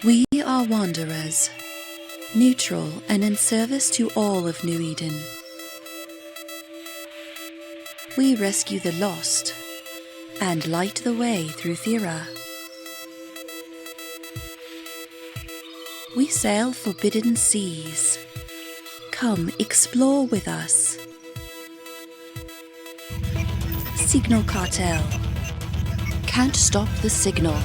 We are wanderers, neutral and in service to all of New Eden. We rescue the lost and light the way through Thera. We sail forbidden seas. Come explore with us. Signal Cartel. Can't stop the signal.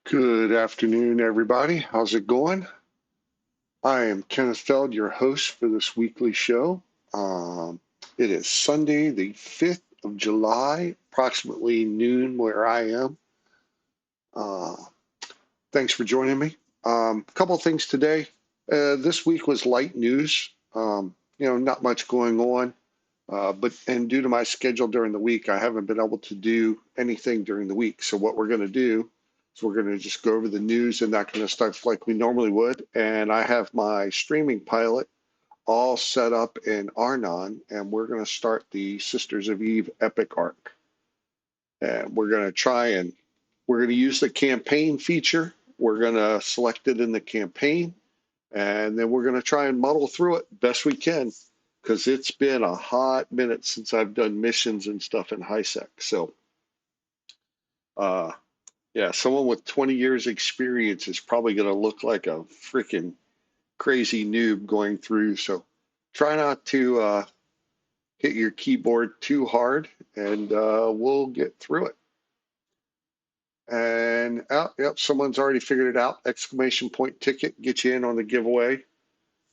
Good afternoon, everybody. How's it going? I am Kenneth Feld, your host for this weekly show. It is Sunday, the 5th of July, approximately noon where I am. Thanks for joining me. A couple of things today. This week was light news. Not much going on. But due to my schedule during the week, I haven't been able to do anything during the week. So what we're going to do is we're going to just go over the news and that kind of stuff like we normally would. And I have my streaming pilot all set up in Arnon, and we're going to start the Sisters of Eve epic arc. And we're going to use the campaign feature. We're going to select it in the campaign, and then we're going to try and muddle through it best we can, because it's been a hot minute since I've done missions and stuff in HiSec. So, someone with 20 years experience is probably going to look like a freaking crazy noob going through. So try not to hit your keyboard too hard, and we'll get through it. And someone's already figured it out. Exclamation point ticket, get you in on the giveaway.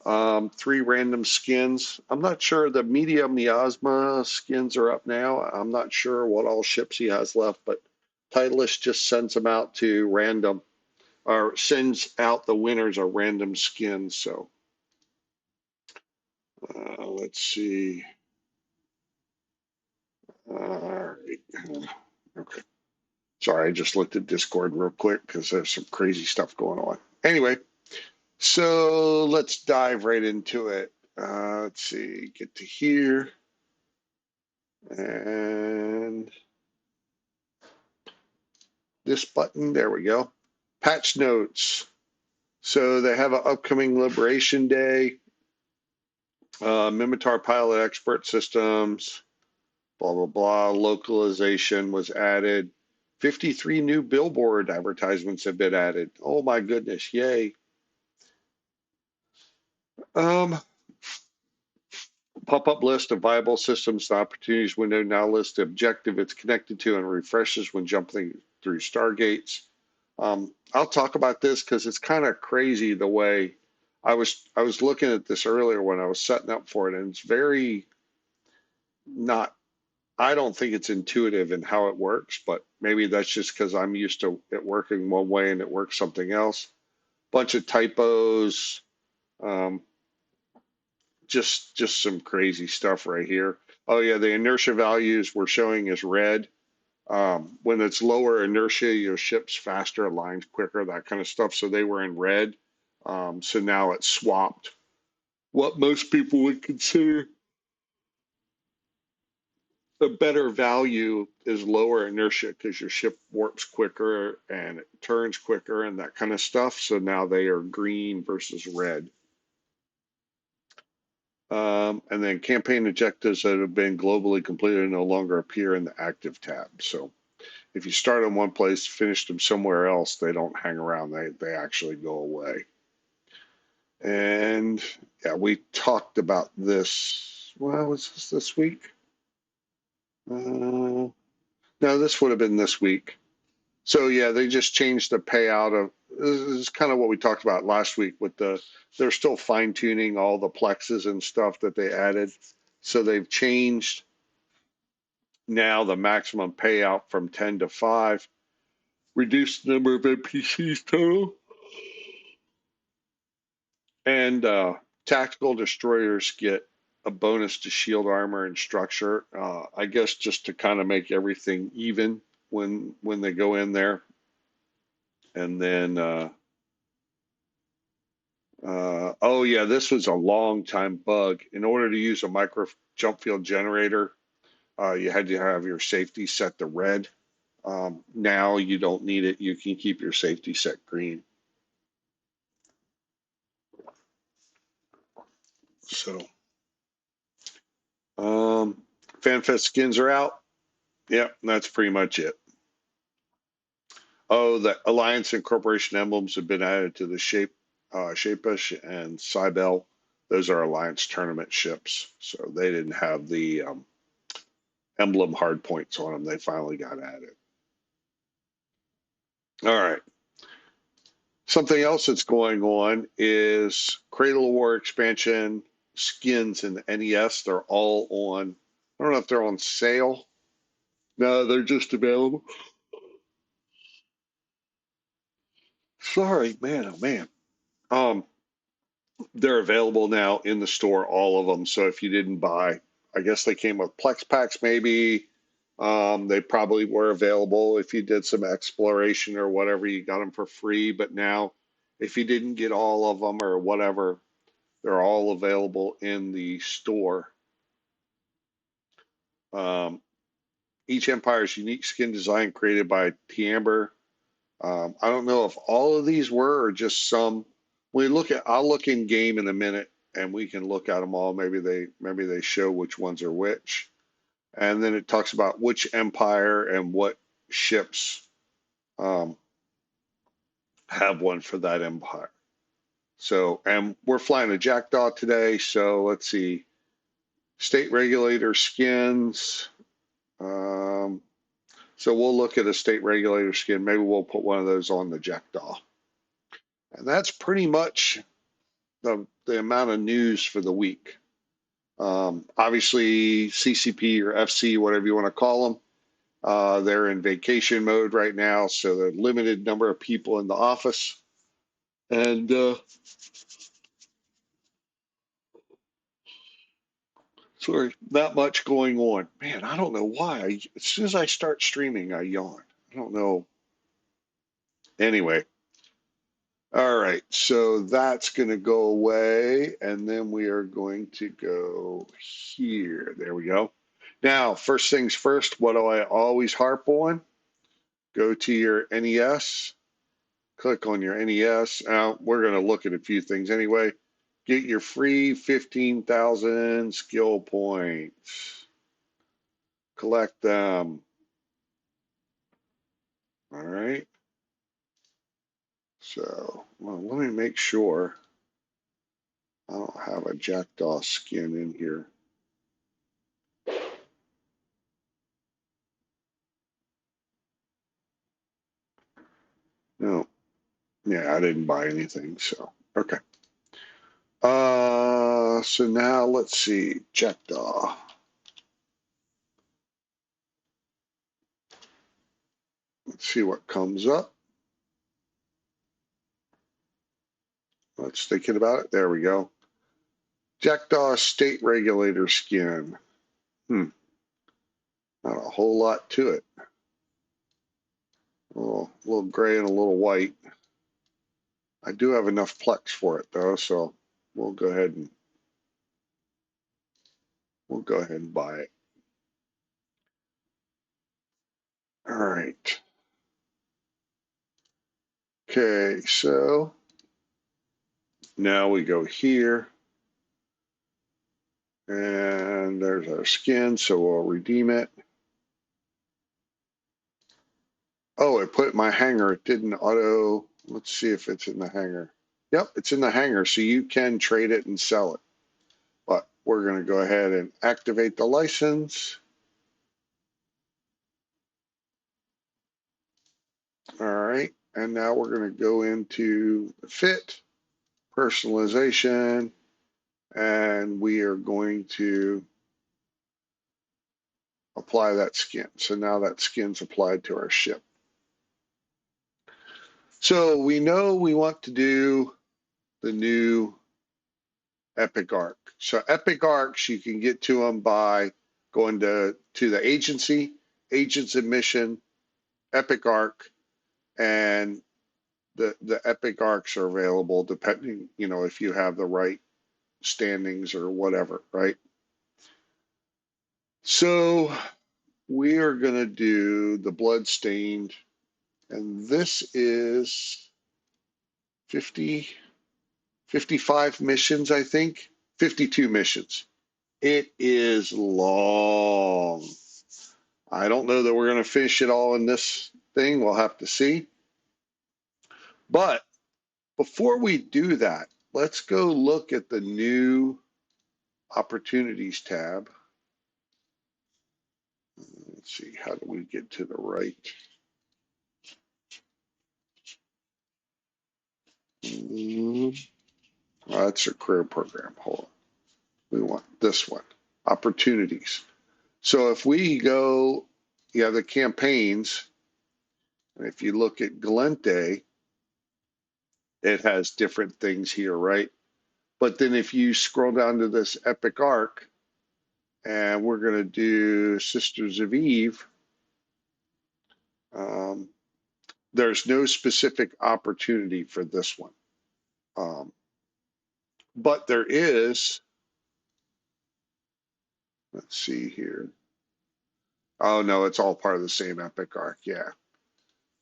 3 random skins. I'm not sure. The Media Miasma skins are up now. I'm not sure what all ships he has left, but Titleist just sends them out to random, or sends out the winners of random skins. So let's see. All right. Okay. Sorry, I just looked at Discord real quick because there's some crazy stuff going on. Anyway, so let's dive right into it. Let's see, get to here. And this button, there we go. Patch notes. So they have an upcoming Liberation Day. Mimitar Pilot Expert Systems, blah, blah, blah. Localization was added. 53 new billboard advertisements have been added. Oh my goodness, yay. Pop-up list of viable systems and opportunities window now lists the objective it's connected to and refreshes when jumping through stargates. I'll talk about this because it's kind of crazy the way I was looking at this earlier when I was setting up for it, and it's very not, I don't think it's intuitive in how it works, but maybe that's just because I'm used to it working one way and it works something else. Bunch of typos, just some crazy stuff right here. Oh yeah, the inertia values we're showing as red. When it's lower inertia, your ship's faster, aligns quicker, that kind of stuff. So they were in red. So now it's swapped. What most people would consider the better value is lower inertia because your ship warps quicker and it turns quicker and that kind of stuff. So now they are green versus red. And then campaign objectives that have been globally completed no longer appear in the active tab. So if you start in one place, finish them somewhere else, they don't hang around. They actually go away. And yeah, we talked about this. Well, was this week? No, this would have been this week. So yeah, they just changed the payout of. This is kind of what we talked about last week with they're still fine tuning all the plexes and stuff that they added. So they've changed now the maximum payout from 10 to 5, reduced the number of NPCs total, and tactical destroyers get a bonus to shield armor and structure. I guess just to kind of make everything even when they go in there. And then, oh yeah, this was a long time bug. In order to use a micro jump field generator, you had to have your safety set to red. Now you don't need it. You can keep your safety set green. So, FanFest skins are out. Yep, that's pretty much it. Oh, the Alliance and Corporation emblems have been added to the Shapish and Cybele. Those are Alliance tournament ships, so they didn't have the emblem hard points on them. They finally got added. All right. Something else that's going on is Cradle of War expansion skins in the NES. They're all on. I don't know if they're on sale. No, they're just available. Sorry, man. Oh man. Um, they're available now in the store, all of them. So if you didn't buy, I guess they came with Plex packs maybe. They probably were available if you did some exploration or whatever. You got them for free. But now, if you didn't get all of them or whatever, they're all available in the store. Um, each empire's unique skin design created by Tiamber. I don't know if all of these were or just some. I'll look in game in a minute, and we can look at them all. Maybe they show which ones are which, and then it talks about which empire and what ships um, have one for that empire. So, and we're flying a Jackdaw today. So let's see, state regulator skins. So we'll look at a state regulator skin. Maybe we'll put one of those on the Jackdaw. And that's pretty much the amount of news for the week. Obviously, CCP or FC, whatever you want to call them, they're in vacation mode right now, so there's a limited number of people in the office. And sorry, not much going on. Man, I don't know why. As soon as I start streaming, I yawn. I don't know. Anyway, all right, so that's going to go away, and then we are going to go here. There we go. Now, first things first, what do I always harp on? Go to your NES, click on your NES. Now, we're going to look at a few things anyway. Get your free 15,000 skill points. Collect them. All right. So, well, let me make sure I don't have a Jackdaw skin in here. No. Yeah, I didn't buy anything, so okay. So now let's see, Jackdaw. Let's see what comes up. Let's thinking about it. There we go. Jackdaw State Regulator skin. Not a whole lot to it. A little gray and a little white. I do have enough Plex for it though, so we'll go ahead and buy it. right. Okay, so now we go here, and there's our skin, so we'll redeem it. Oh, it put my hanger. It didn't auto. Let's see if it's in the hanger. Yep, it's in the hanger, so you can trade it and sell it. But we're going to go ahead and activate the license. All right, and now we're going to go into fit, personalization, and we are going to apply that skin. So now that skin's applied to our ship. So we know we want to do the new Epic Arc. So Epic Arcs, you can get to them by going to the agency, agents admission, Epic Arc, and the Epic Arcs are available depending, if you have the right standings or whatever, right? So we are going to do the Bloodstained, and this is 50, 55 missions, I think, 52 missions. It is long. I don't know that we're going to finish it all in this thing. We'll have to see. But before we do that, let's go look at the new Opportunities tab. Let's see, how do we get to the right? That's a career program. Hold on. We want this one, Opportunities. So if we go, the campaigns, and if you look at Galente, it has different things here, right? But then if you scroll down to this Epic Arc, and we're going to do Sisters of Eve, um, there's no specific opportunity for this one. But there is, let's see here. Oh, no, it's all part of the same Epic Arc. Yeah.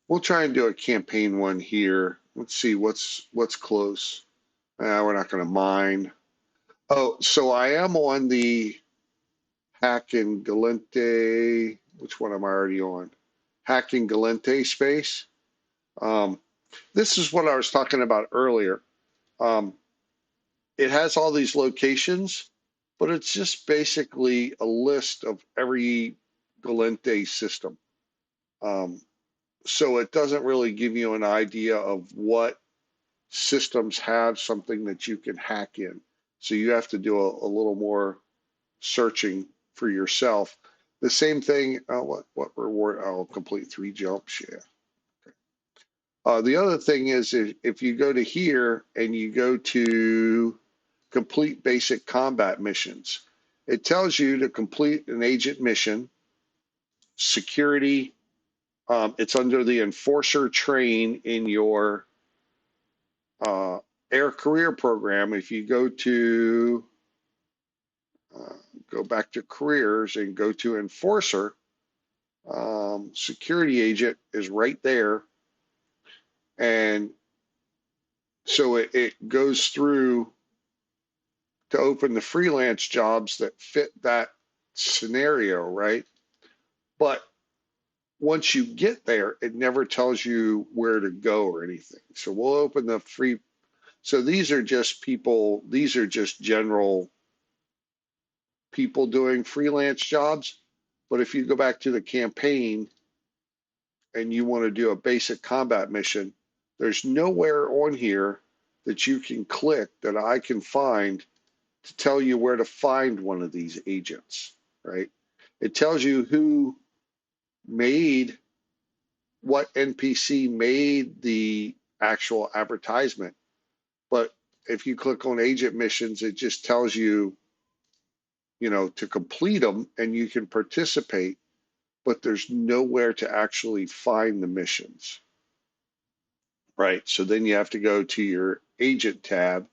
We'll try and do a campaign one here. Let's see what's close. We're not going to mine. Oh, so I am on the Hack and Galente. Which one am I already on? Hack and Galente space. This is what I was talking about earlier. It has all these locations, but it's just basically a list of every Galente system. So it doesn't really give you an idea of what systems have something that you can hack in. So you have to do a little more searching for yourself. The same thing, what reward? I'll complete 3 jumps, yeah. The other thing is if you go to here and you go to complete basic combat missions, it tells you to complete an agent mission, security, it's under the enforcer train in your air career program. If you go to go back to careers and go to enforcer, security agent is right there. And so it goes through to open the freelance jobs that fit that scenario, right? But once you get there, it never tells you where to go or anything. So we'll open the free. So these are just people, these are just general people doing freelance jobs. But if you go back to the campaign and you want to do a basic combat mission, there's nowhere on here that you can click that I can find to tell you where to find one of these agents, right? It tells you who made, what NPC made the actual advertisement. But if you click on agent missions, it just tells you, to complete them and you can participate, but there's nowhere to actually find the missions, right? So then you have to go to your agent tab.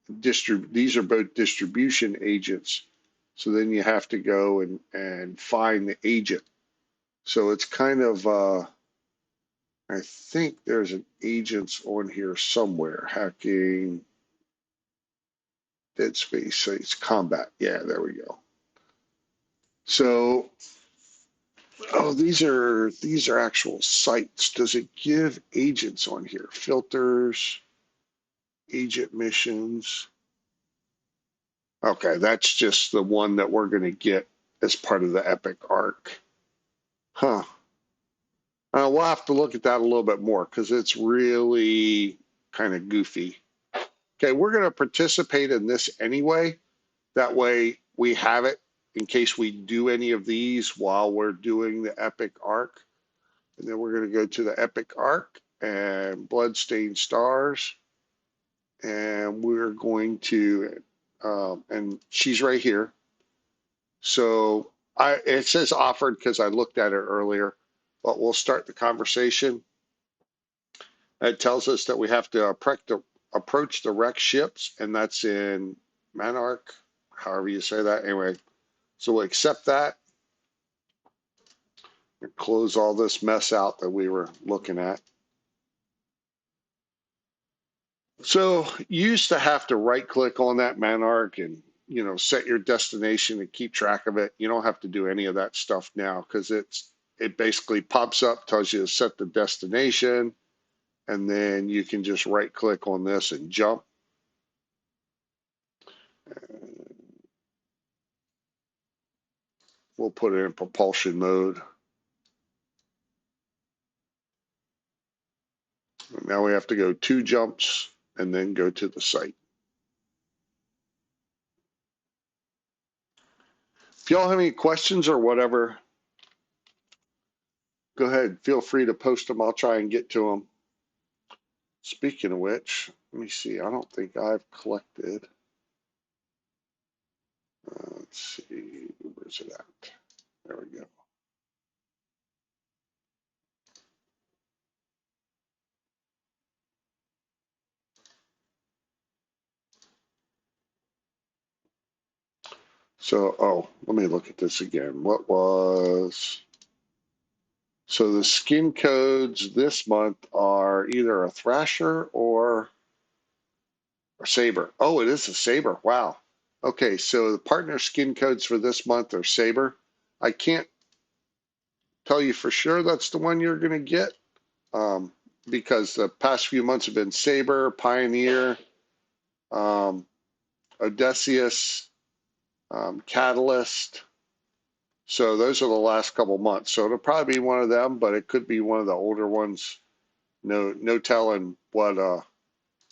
These are both distribution agents. So then you have to go and find the agent. So it's kind of, I think there's an agents on here somewhere. Hacking, Dead Space, Sites, Combat. Yeah, there we go. So, oh, these are actual sites. Does it give agents on here? Filters, agent missions. Okay, that's just the one that we're going to get as part of the Epic arc. Huh. We'll have to look at that a little bit more because it's really kind of goofy. Okay, we're going to participate in this anyway. That way we have it in case we do any of these while we're doing the Epic arc. And then we're going to go to the Epic arc and Bloodstained Stars. And we're going to, and she's right here. So it says offered because I looked at it earlier, but we'll start the conversation. It tells us that we have to approach the wrecked ships, and that's in Monarch, however you say that. Anyway, so we'll accept that and close all this mess out that we were looking at. So you used to have to right click on that Monarch and set your destination and keep track of it. You don't have to do any of that stuff now because it basically pops up, tells you to set the destination, and then you can just right click on this and jump. We'll put it in propulsion mode. Now we have to go 2 jumps and then go to the site. If y'all have any questions or whatever, go ahead. Feel free to post them. I'll try and get to them. Speaking of which, let me see. I don't think I've collected. Let's see. Where's it at? There we go. So, let me look at this again. So the skin codes this month are either a Thrasher or a Saber. Oh, it is a Saber. Wow. Okay, so the partner skin codes for this month are Saber. I can't tell you for sure that's the one you're going to get because the past few months have been Saber, Pioneer, um, Odysseus, Catalyst. So those are the last couple months. So it'll probably be one of them, but it could be one of the older ones. No telling what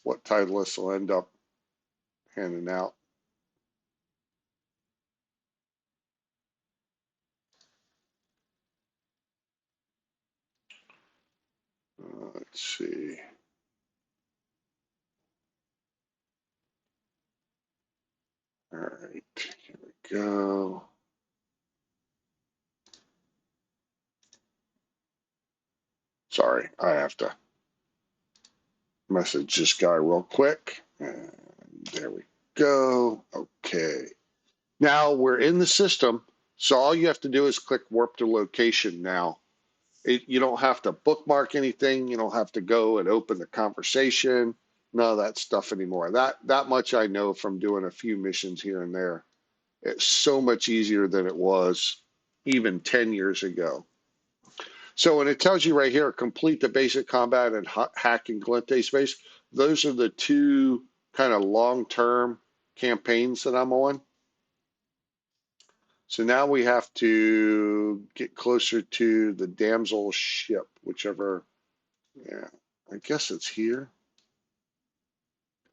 Titleist will end up handing out. Let's see. All right, here we go. Sorry, I have to message this guy real quick. And there we go. Okay. Now we're in the system. So all you have to do is click warp to location now. You don't have to bookmark anything. You don't have to go and open the conversation. None of that stuff anymore. That much I know from doing a few missions here and there. It's so much easier than it was even 10 years ago. So when it tells you right here, complete the basic combat and hack and Galente space, those are the 2 kind of long-term campaigns that I'm on. So now we have to get closer to the damsel ship, whichever, yeah, I guess it's here.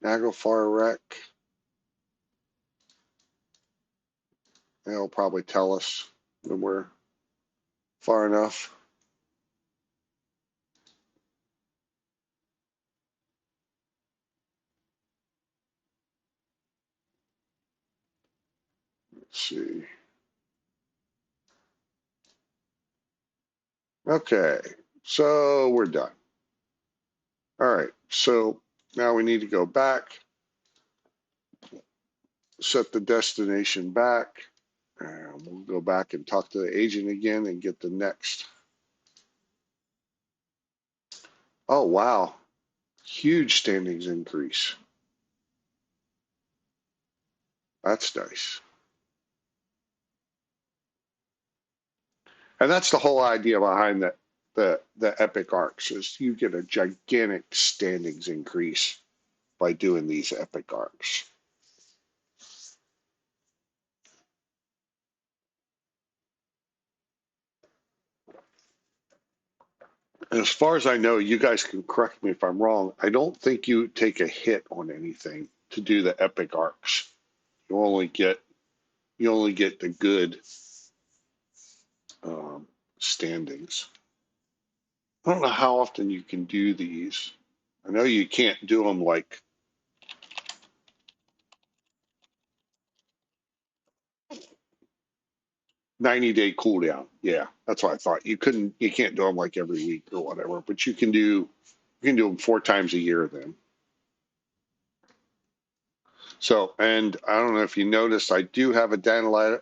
Naglfar wreck. It'll probably tell us when we're far enough. Let's see. Okay, so we're done. All right, so now we need to go back, set the destination back. And we'll go back and talk to the agent again and get the next. Oh, wow. Huge standings increase. That's nice. And that's the whole idea behind the epic arcs is you get a gigantic standings increase by doing these epic arcs. And as far as I know, you guys can correct me if I'm wrong. I don't think you take a hit on anything to do the epic arcs. You only get the good standings. I don't know how often you can do these. I know you can't do them like 90-day cooldown. Yeah, that's what I thought. You can't do them like every week or whatever, but you can do them 4 times a year then. So, and I don't know if you noticed, I do have a data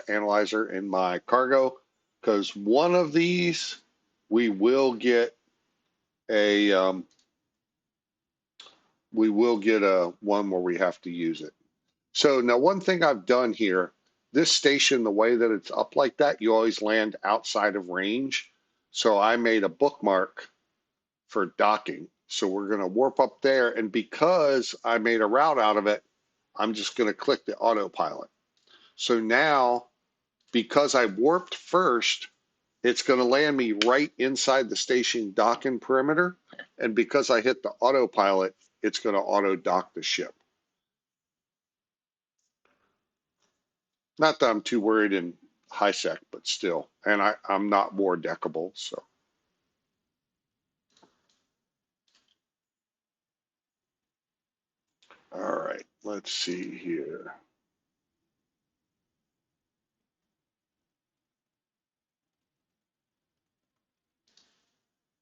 analyzer in my cargo because one of these we will get a one where we have to use it. So now one thing I've done here, this station, the way that it's up like that, you always land outside of range. So I made a bookmark for docking. So we're going to warp up there. And because I made a route out of it, I'm just going to click the autopilot. So now, because I warped first, it's going to land me right inside the station docking perimeter. And because I hit the autopilot, it's going to auto dock the ship. Not that I'm too worried in high sec, but still. And I'm not war deckable, so. All right, let's see here.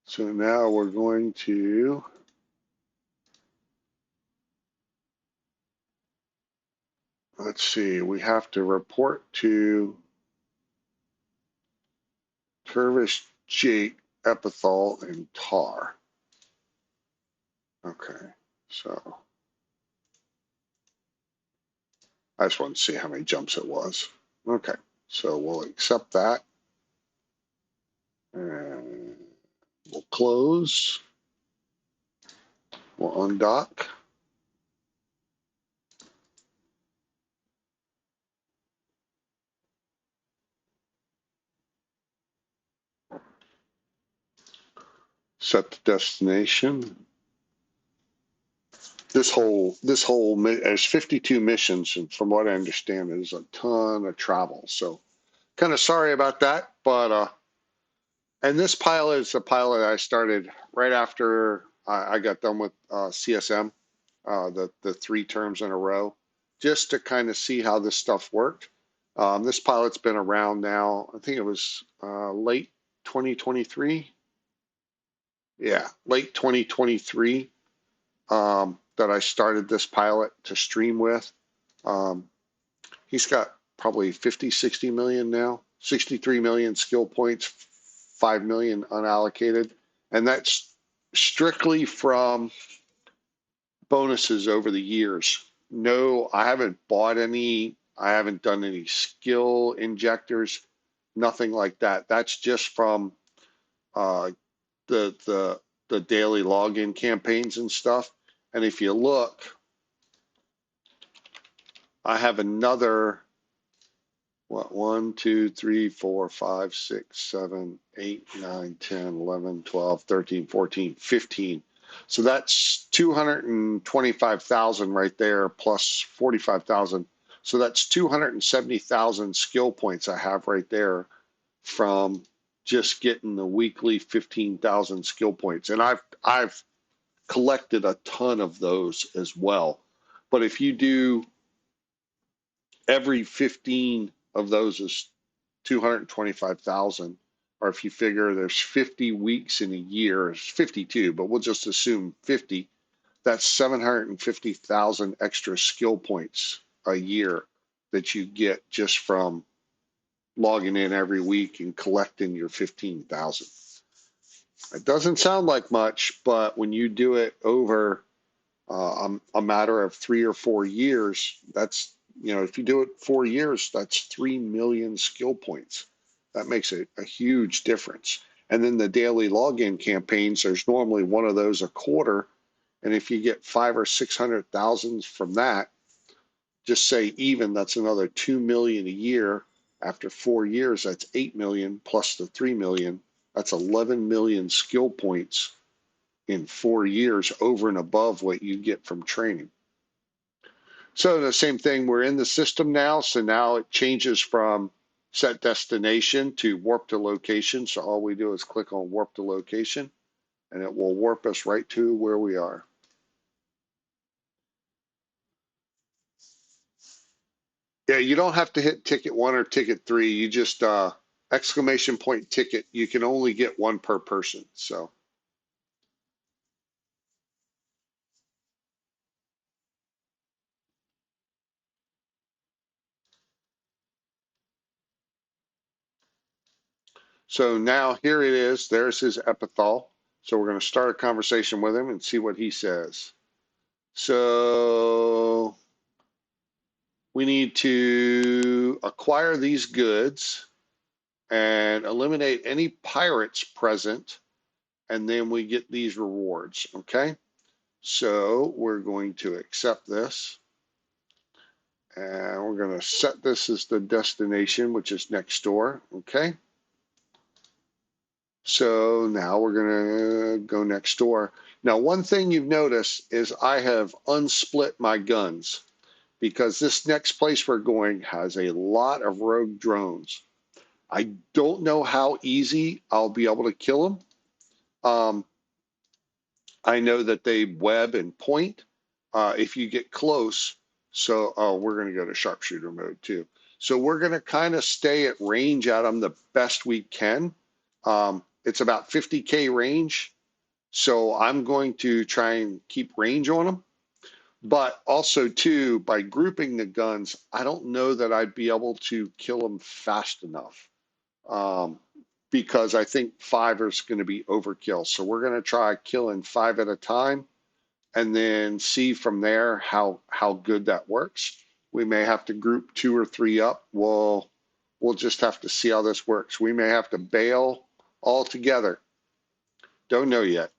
So now we're going to let's see, we have to report to Turvis, Jake, Epithal, and Tar. Okay, so I just want to see how many jumps it was. Okay, so we'll accept that. And we'll close. We'll undock. Set the destination. There's 52 missions, and from what I understand, there's a ton of travel. So, kind of sorry about that, but and this pilot is a pilot I started right after I got done with CSM, the 3 terms in a row, just to kind of see how this stuff worked. This pilot's been around now. I think it was late 2023. Yeah, late 2023. That I started this pilot to stream with. Um, he's got probably 50, 60 million now, 63 million skill points, 5 million unallocated. And that's strictly from bonuses over the years. No, I haven't bought any, I haven't done any skill injectors, nothing like that. That's just from uh, the daily login campaigns and stuff. And if you look, I have another, what, 1, 2, 3, 4, 5, 6, 7, 8, 9, 10, 11, 12, 13, 14, 15. So that's 225,000 right there plus 45,000. So that's 270,000 skill points I have right there from just getting the weekly 15,000 skill points. And I've collected a ton of those as well. But if you do every 15 of those is 225,000, or if you figure there's 50 weeks in a year, it's 52, but we'll just assume 50. That's 750,000 extra skill points a year that you get just from logging in every week and collecting your 15,000. It doesn't sound like much, but when you do it over a matter of 3 or 4 years, that's, if you do it 4 years, that's 3 million skill points. That makes a huge difference. And then the daily login campaigns, there's normally one of those a quarter. And if you get 500,000 or 600,000 from that, just say even, that's another 2 million a year. After 4 years, that's 8 million plus the 3 million. That's 11 million skill points in 4 years over and above what you get from training. So the same thing, we're in the system now. So now it changes from set destination to warp to location. So all we do is click on warp to location and it will warp us right to where we are. Yeah, you don't have to hit ticket 1 or ticket 3. You just exclamation point ticket. You can only get one per person. So now here it is. There's his epithal. So we're going to start a conversation with him and see what he says. So we need to acquire these goods and eliminate any pirates present, and then we get these rewards, okay? So we're going to accept this, and we're going to set this as the destination, which is next door, okay? So now we're going to go next door. Now, one thing you've noticed is I have unsplit my guns because this next place we're going has a lot of rogue drones. I don't know how easy I'll be able to kill them. I know that they web and point if you get close. So, we're going to go to sharpshooter mode too. So we're going to kind of stay at range at them the best we can. It's about 50K range. So I'm going to try and keep range on them. But also too, by grouping the guns, I don't know that I'd be able to kill them fast enough. Because I think 5 is going to be overkill. So we're going to try killing 5 at a time and then see from there how good that works. We may have to group 2 or 3 up. We'll just have to see how this works. We may have to bail all together. Don't know yet.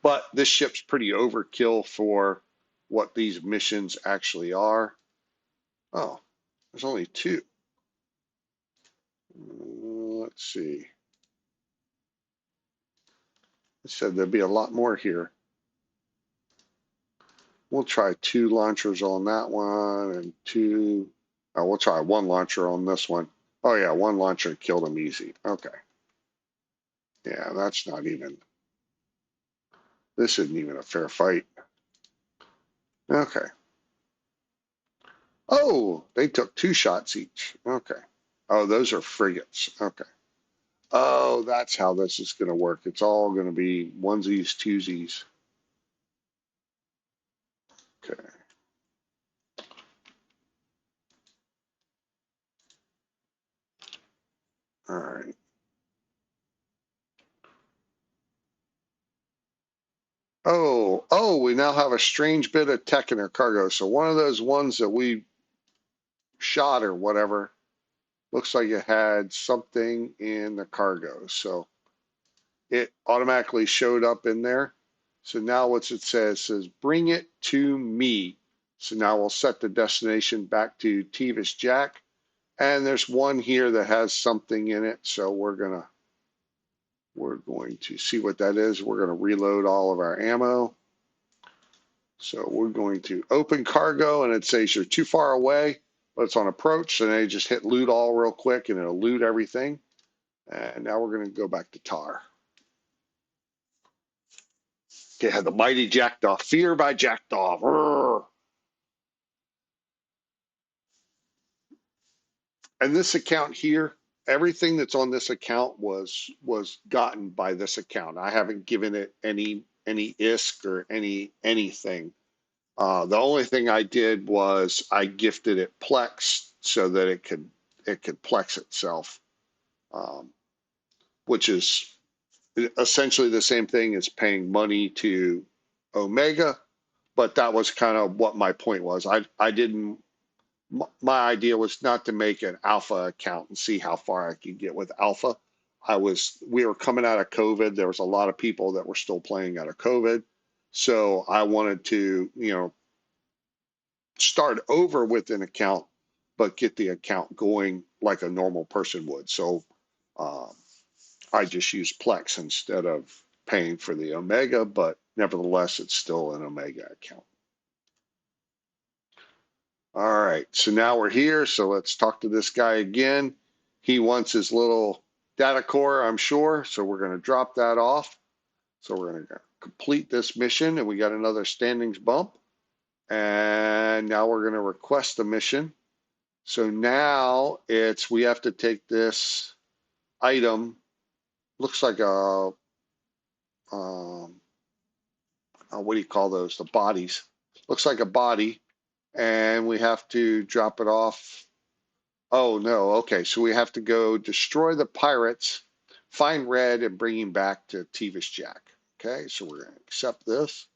But this ship's pretty overkill for what these missions actually are. Oh, there's only 2. Let's see. It said there'd be a lot more here. We'll try 2 launchers on that one and 2. Oh, we'll try 1 launcher on this one. Oh yeah, 1 launcher killed him easy. Okay. Yeah, that's not even. This isn't even a fair fight. Okay. Oh, they took 2 shots each. Okay. Oh, those are frigates. Okay. Oh, that's how this is going to work. It's all going to be onesies, twosies. Okay. All right. Oh, we now have a strange bit of tech in our cargo. So one of those ones that we shot or whatever looks like it had something in the cargo. So it automatically showed up in there. So now what it says bring it to me. So now we'll set the destination back to Tevis Jack. And there's one here that has something in it. So we're going to see what that is. We're going to reload all of our ammo. So we're going to open cargo and it says you're too far away, but it's on approach. So now you just hit loot all real quick and it'll loot everything. And now we're going to go back to tar. Okay, the mighty Jackdaw, fear by Jackdaw. Roar. And this account here, everything that's on this account was gotten by this account. I haven't given it any ISK or anything. The only thing I did was I gifted it Plex so that it could it could plex itself, which is essentially the same thing as paying money to Omega. But that was kind of what my point was. I didn't, my idea was not to make an alpha account and see how far I could get with alpha. We were coming out of COVID. There was a lot of people that were still playing out of COVID. So I wanted to, start over with an account, but get the account going like a normal person would. So um, I just use Plex instead of paying for the Omega, but nevertheless, it's still an Omega account. All right, so now we're here. So let's talk to this guy again. He wants his little data core, I'm sure. So we're going to drop that off. So we're going to complete this mission, and we got another standings bump. And now we're going to request a mission. So now we have to take this item, looks like what do you call those? The bodies. Looks like a body, and we have to drop it off. Oh no, okay, so we have to go destroy the pirates, find Red, and bring him back to Tevis Jack. Okay, so we're going to accept this,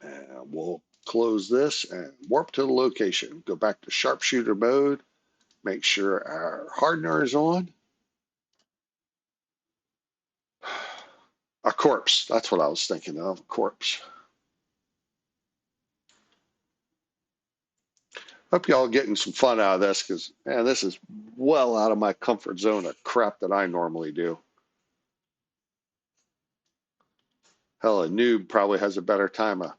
and we'll close this and warp to the location. Go back to sharpshooter mode, make sure our hardener is on. A corpse, that's what I was thinking of, corpse. Hope y'all getting some fun out of this, because, man, this is well out of my comfort zone of crap that I normally do. Hell, a noob probably has a better time of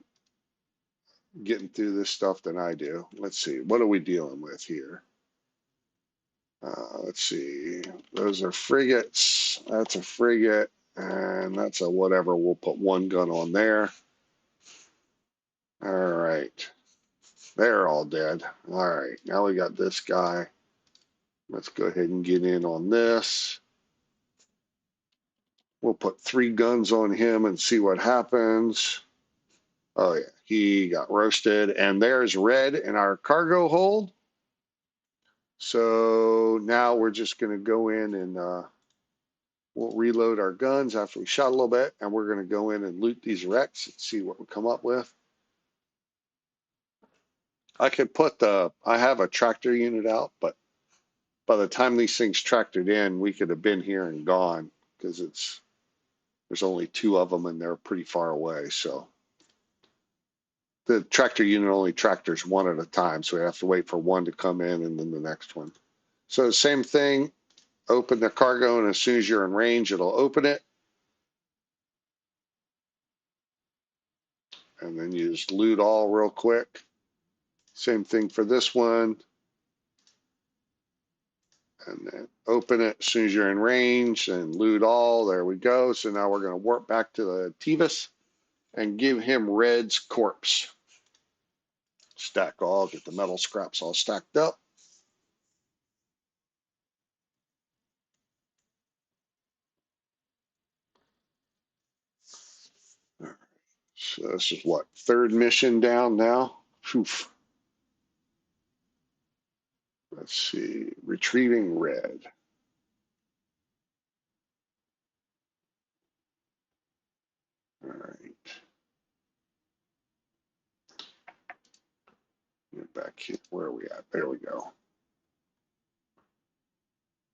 getting through this stuff than I do. Let's see, what are we dealing with here? Let's see, those are frigates. That's a frigate, and that's a whatever. We'll put one gun on there. All right, they're all dead. All right, now we got this guy. Let's go ahead and get in on this. We'll put 3 guns on him and see what happens. Oh yeah, he got roasted. And there's Red in our cargo hold. So now we're just going to go in and we'll reload our guns after we shot a little bit. And we're going to go in and loot these wrecks and see what we come up with. I could I have a tractor unit out, but by the time these things tractored in, we could have been here and gone, because there's only 2 of them and they're pretty far away. So the tractor unit only tractors one at a time, so we have to wait for one to come in and then the next one. So same thing, open the cargo, and as soon as you're in range, it'll open it. And then you just loot all real quick. Same thing for this one. And then open it as soon as you're in range and loot all. There we go. So now we're going to warp back to the Tevis and give him Red's corpse. Stack all, get the metal scraps all stacked up. All right. So this is what, 3rd mission down now? Oof. Let's see, retrieving Red. All right. Get back here. Where are we at? There we go.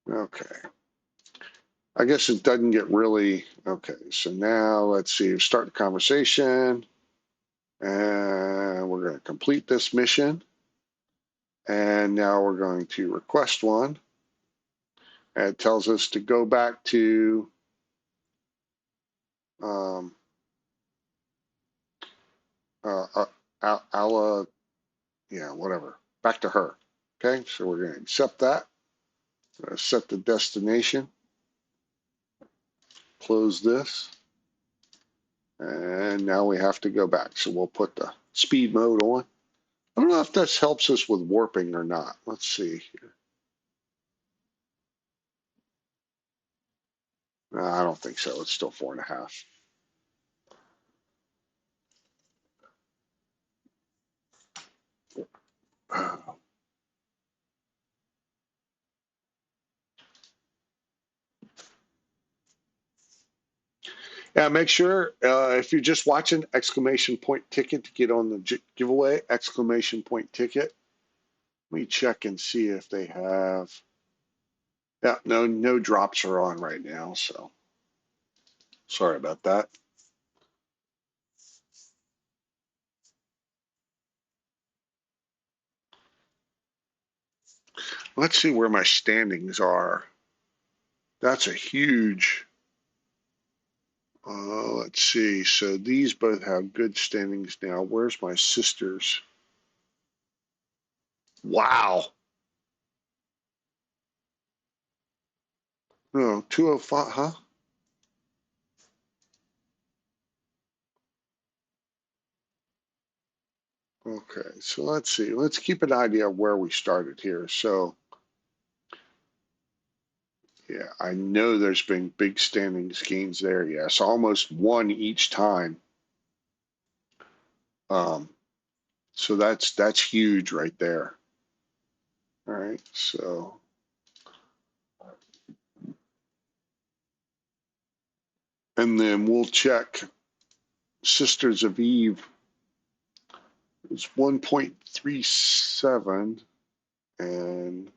Okay. I guess it doesn't get really, okay. So now let's see, start the conversation. And we're going to complete this mission. And now we're going to request one. And it tells us to go back to yeah, whatever. Back to her. Okay, so we're going to accept that. Set the destination. Close this. And now we have to go back. So we'll put the speed mode on. I don't know if this helps us with warping or not. Let's see here. No, I don't think so. It's still 4.5. Yeah, make sure if you're just watching, exclamation point ticket to get on the giveaway, exclamation point ticket. Let me check and see if they have. Yeah, no drops are on right now, so sorry about that. Let's see where my standings are. That's a huge. Let's see. So these both have good standings now. Where's my sisters? Wow. No, 205, huh? Okay, so let's see. Let's keep an idea of where we started here. So, yeah, I know there's been big standings gains there. Yes, almost one each time. Um, so that's huge right there. All right, so and then we'll check Sisters of Eve. It's 1.37 and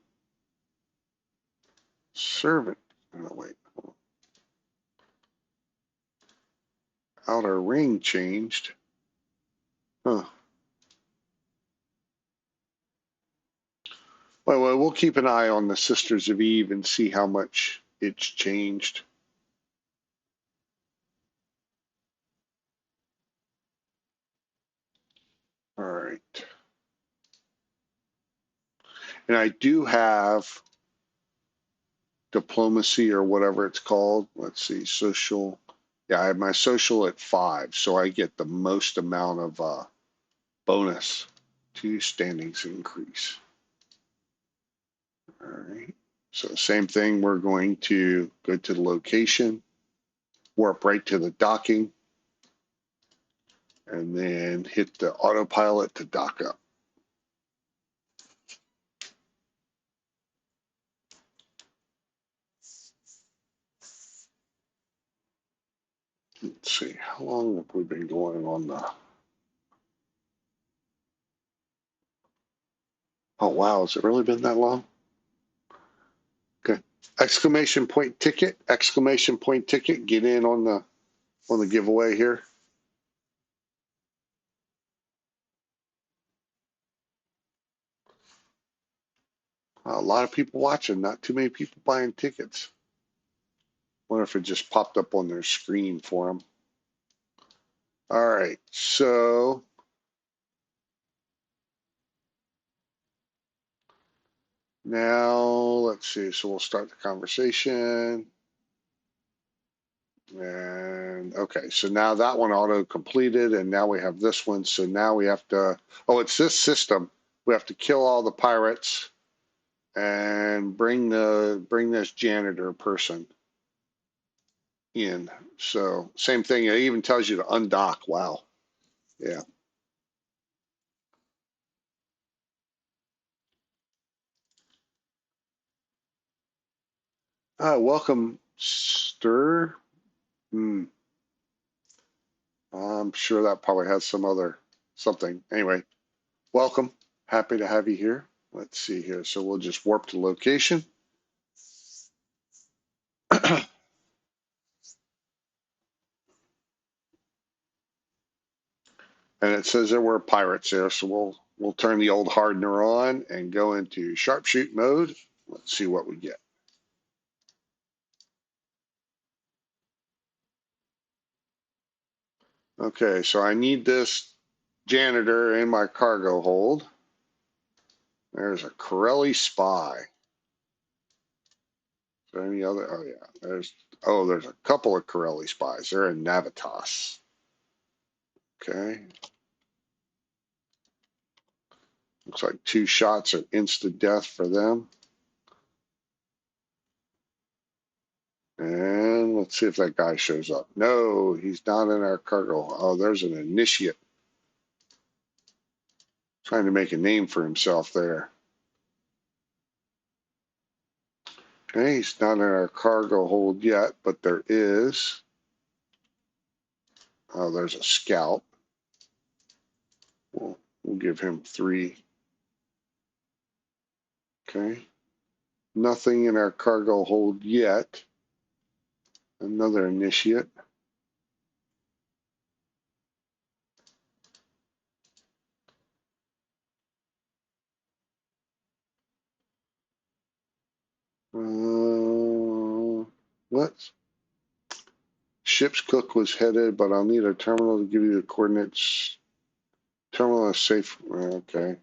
Servant. Oh, wait, Outer Ring changed. Huh. Well, we'll keep an eye on the Sisters of Eve and see how much it's changed. All right. And I do have diplomacy or whatever it's called. Let's see, social. Yeah, I have my social at 5, so I get the most amount of bonus to standings increase. All right. So same thing, we're going to go to the location, warp right to the docking, and then hit the autopilot to dock up. Let's see, how long have we been going on the... Oh, wow, has it really been that long? Okay. Exclamation point ticket, exclamation point ticket, get in on the giveaway here. A lot of people watching, not too many people buying tickets. Wonder if it just popped up on their screen for them. All right, so now let's see. So we'll start the conversation. And okay, so now that one auto completed, and now we have this one. So now we have to, oh, it's this system. We have to kill all the pirates and bring this janitor person in. So same thing. It even tells you to undock. Wow. Yeah. Welcome, Stir. Hmm. I'm sure that probably has some other something. Anyway, welcome. Happy to have you here. Let's see here. So we'll just warp to location. And it says there were pirates there. So we'll turn the old hardener on and go into sharpshoot mode. Let's see what we get. Okay, so I need this janitor in my cargo hold. There's a Corelli spy. Is there any other? Oh yeah, there's a couple of Corelli spies. They're in Navitas. Okay. Looks like 2 shots are instant death for them. And let's see if that guy shows up. No, he's not in our cargo. Oh, there's an initiate trying to make a name for himself there. Okay, he's not in our cargo hold yet, but there is Oh, there's a scout. We'll give him 3. Okay. Nothing in our cargo hold yet. Another initiate. What? Ship's cook was headed, but I'll need a terminal to give you the coordinates. Terminal is safe. Okay.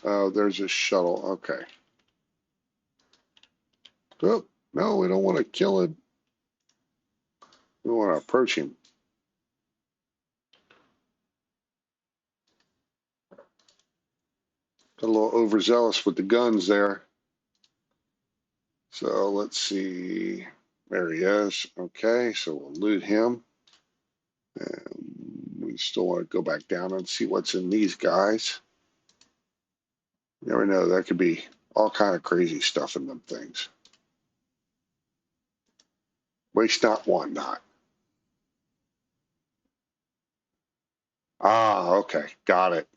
Oh, there's a shuttle. Okay. Oh, no, we don't want to kill him. We want to approach him. Got a little overzealous with the guns there. So let's see. There he is. Okay, so we'll loot him. And we still want to go back down and see what's in these guys. You never know. That could be all kind of crazy stuff in them things. Waste not, want not. Ah, okay. Got it.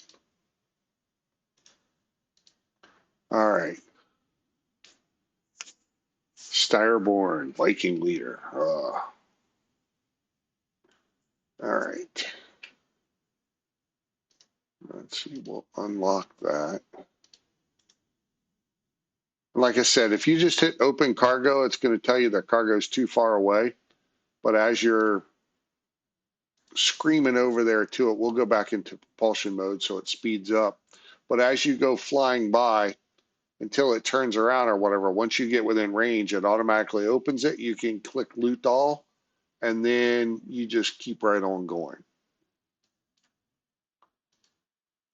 All right. Styreborn, Viking leader. All right. Let's see. We'll unlock that. Like I said, if you just hit open cargo, it's going to tell you that cargo is too far away. But as you're screaming over there to it, we'll go back into propulsion mode so it speeds up. But as you go flying by until it turns around or whatever, once you get within range, it automatically opens it. You can click loot all, and then you just keep right on going.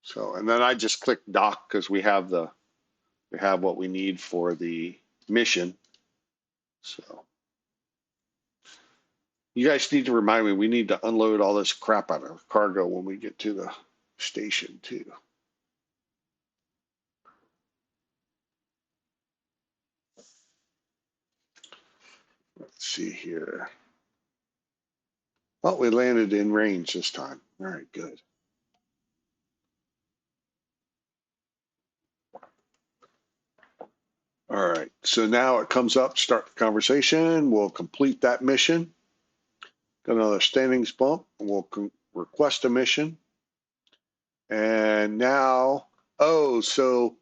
So, and then I just click dock because we have what we need for the mission. So you guys need to remind me, we need to unload all this crap out of cargo when we get to the station too. Let's see here. Oh, we landed in range this time. All right, good. All right, so now it comes up, start the conversation. We'll complete that mission. Got another standings bump. We'll request a mission. And now, oh, so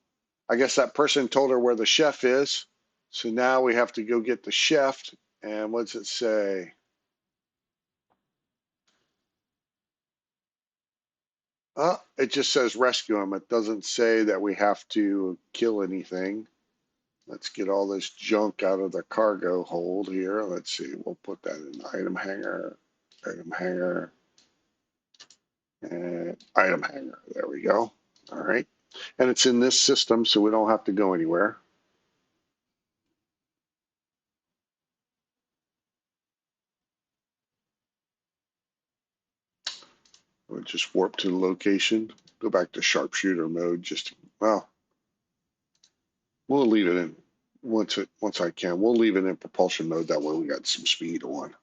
I guess that person told her where the chef is. So now we have to go get the chef. And what's it say? It just says rescue him. It doesn't say that we have to kill anything. Let's get all this junk out of the cargo hold here. Let's see. We'll put that in the item hanger, and item hanger. There we go. All right. And it's in this system, so we don't have to go anywhere. We'll just warp to the location, go back to sharpshooter mode. Well, we'll leave it in once I can. We'll leave it in propulsion mode. That way we got some speed on.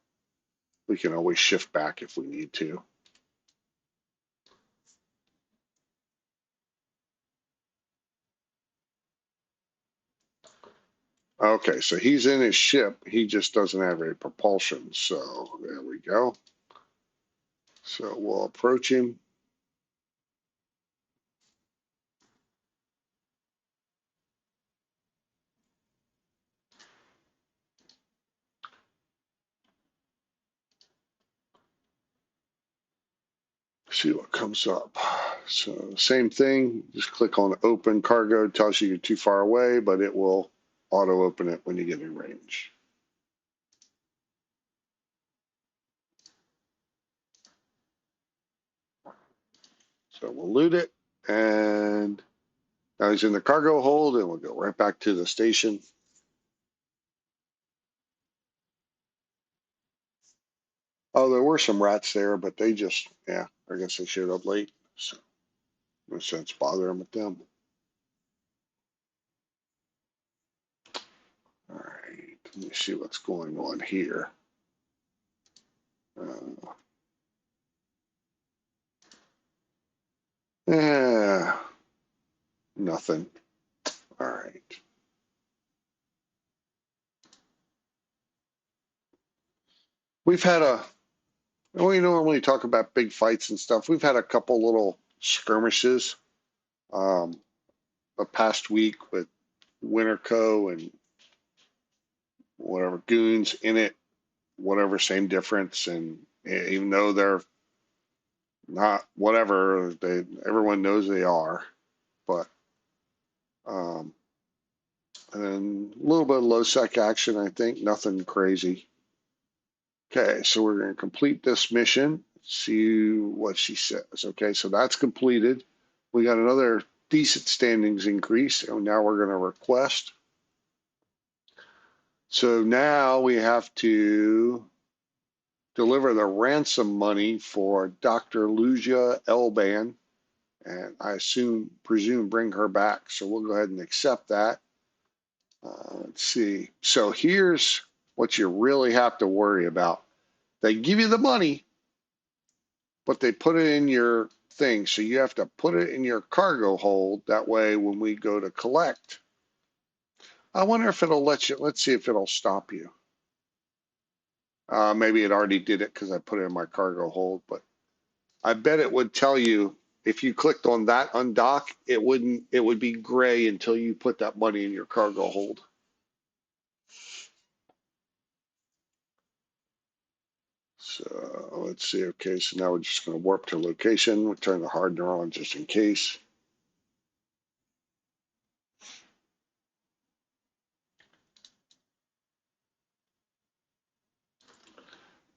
We can always shift back if we need to. Okay, so he's in his ship. He just doesn't have any propulsion. So there we go. So we'll approach him. See what comes up. So same thing, just click on open cargo. It tells you you're too far away, but it will auto open it when you get in range. So we'll loot it, and now he's in the cargo hold, and we'll go right back to the station. Oh, there were some rats there, but they just, yeah, I guess they showed up late. So no sense bothering with them. All right. Let me see what's going on here. Yeah, nothing. All right. We've had we normally talk about big fights and stuff. We've had a couple little skirmishes the past week with Winterco and whatever goons in it, whatever, same difference. And even though they're not whatever, everyone knows they are. But and then a little bit of low sec action, I think, nothing crazy. Okay, so we're going to complete this mission, see what she says. Okay, so that's completed. We got another decent standings increase, and now we're going to request. So now we have to deliver the ransom money for Dr. Lucia Elban, and I presume bring her back. So we'll go ahead and accept that. Let's see. So here's what you really have to worry about. They give you the money, but they put it in your thing. So you have to put it in your cargo hold. That way, when we go to collect, I wonder if it'll let you. Let's see if it'll stop you. Maybe it already did it because I put it in my cargo hold, but I bet it would tell you if you clicked on that undock, it wouldn't. It would be gray until you put that money in your cargo hold. So let's see. Okay, so now we're just going to warp to location. We'll turn the hardener on just in case.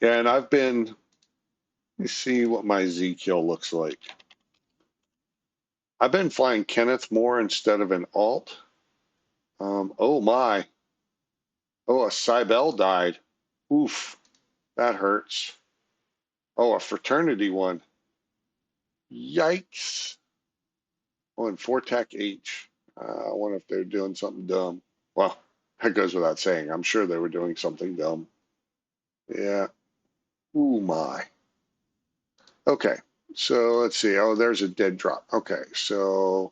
And let me see what my Z kill looks like. I've been flying Kenneth more instead of an alt. Oh my. Oh, a Cybele died. Oof, that hurts. Oh, a fraternity one. Yikes. Oh, and Fortac H. I wonder if they're doing something dumb. Well, that goes without saying. I'm sure they were doing something dumb. Yeah. Ooh, my. Okay. So let's see. Oh, there's a dead drop. Okay. So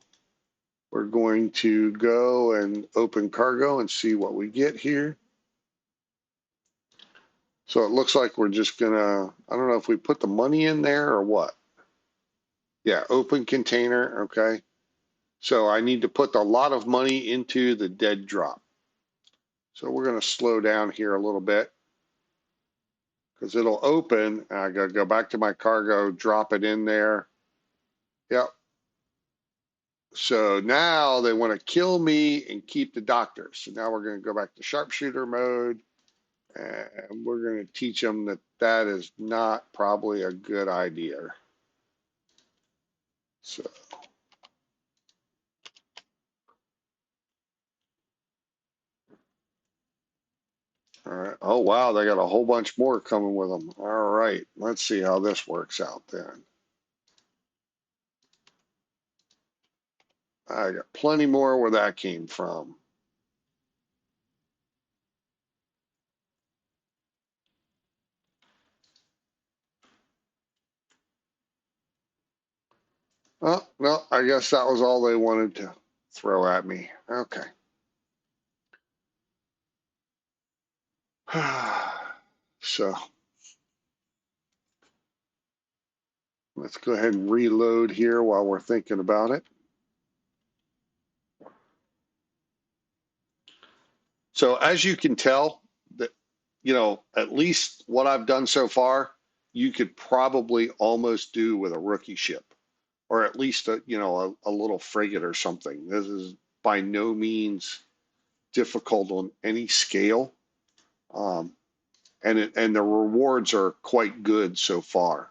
we're going to go and open cargo and see what we get here. So it looks like we're just gonna, I don't know if we put the money in there or what. Yeah, open container, okay. So I need to put a lot of money into the dead drop. So we're gonna slow down here a little bit because it'll open. I gotta go back to my cargo, drop it in there. Yep. So now they want to kill me and keep the doctor. So now we're gonna go back to sharpshooter mode. And we're going to teach them that that is not probably a good idea. So, all right. Oh, wow. They got a whole bunch more coming with them. All right. Let's see how this works out then. I got plenty more where that came from. Oh, no, I guess that was all they wanted to throw at me. Okay. So let's go ahead and reload here while we're thinking about it. So as you can tell, that at least what I've done so far, you could probably almost do with a rookie ship, or at least a little frigate or something. This is by no means difficult on any scale, um, and the rewards are quite good so far,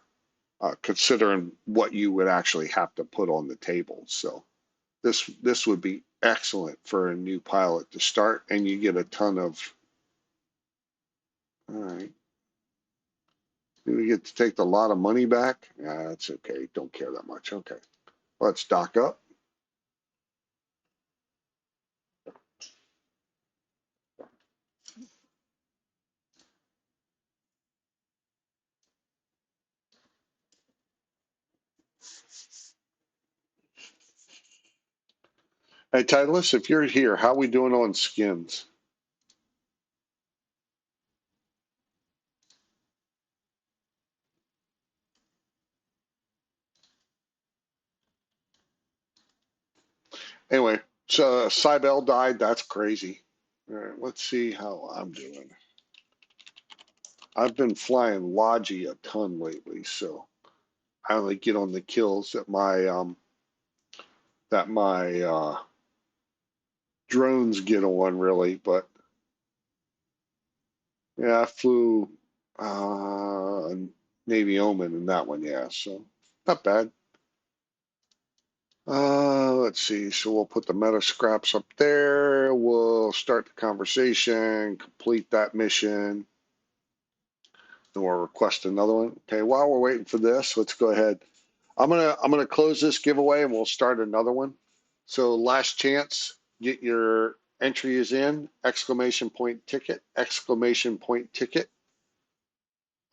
considering what you would actually have to put on the table. So this would be excellent for a new pilot to start, and you get a ton of. All right. Do we get to take the lot of money back? Yeah, that's okay. Don't care that much. Okay. Let's dock up. Hey, Titleist, if you're here, how we doing on skins? Anyway, so Cybele died. That's crazy. All right, let's see how I'm doing. I've been flying Logi a ton lately, so I only get on the kills that my drones get on really. But yeah, I flew Navy Omen in that one, yeah. So not bad. Let's see. So we'll put the meta scraps up there. We'll start the conversation, complete that mission, then we'll request another one. Okay, while we're waiting for this, let's go ahead. I'm gonna close this giveaway and we'll start another one. So last chance, get your entries in, exclamation point ticket, exclamation point ticket.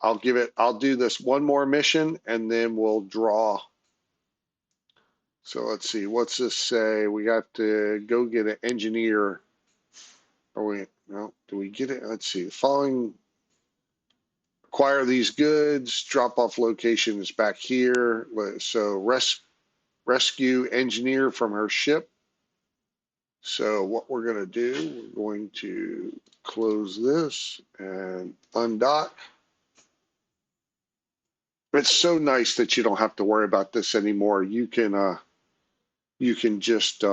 I'll do this one more mission and then we'll draw. So let's see, what's this say? We got to go get an engineer. Or we, no, do we get it? Let's see, following, acquire these goods, drop off location is back here. So rescue engineer from her ship. So what we're going to do, we're going to close this and undock. It's so nice that you don't have to worry about this anymore. You can just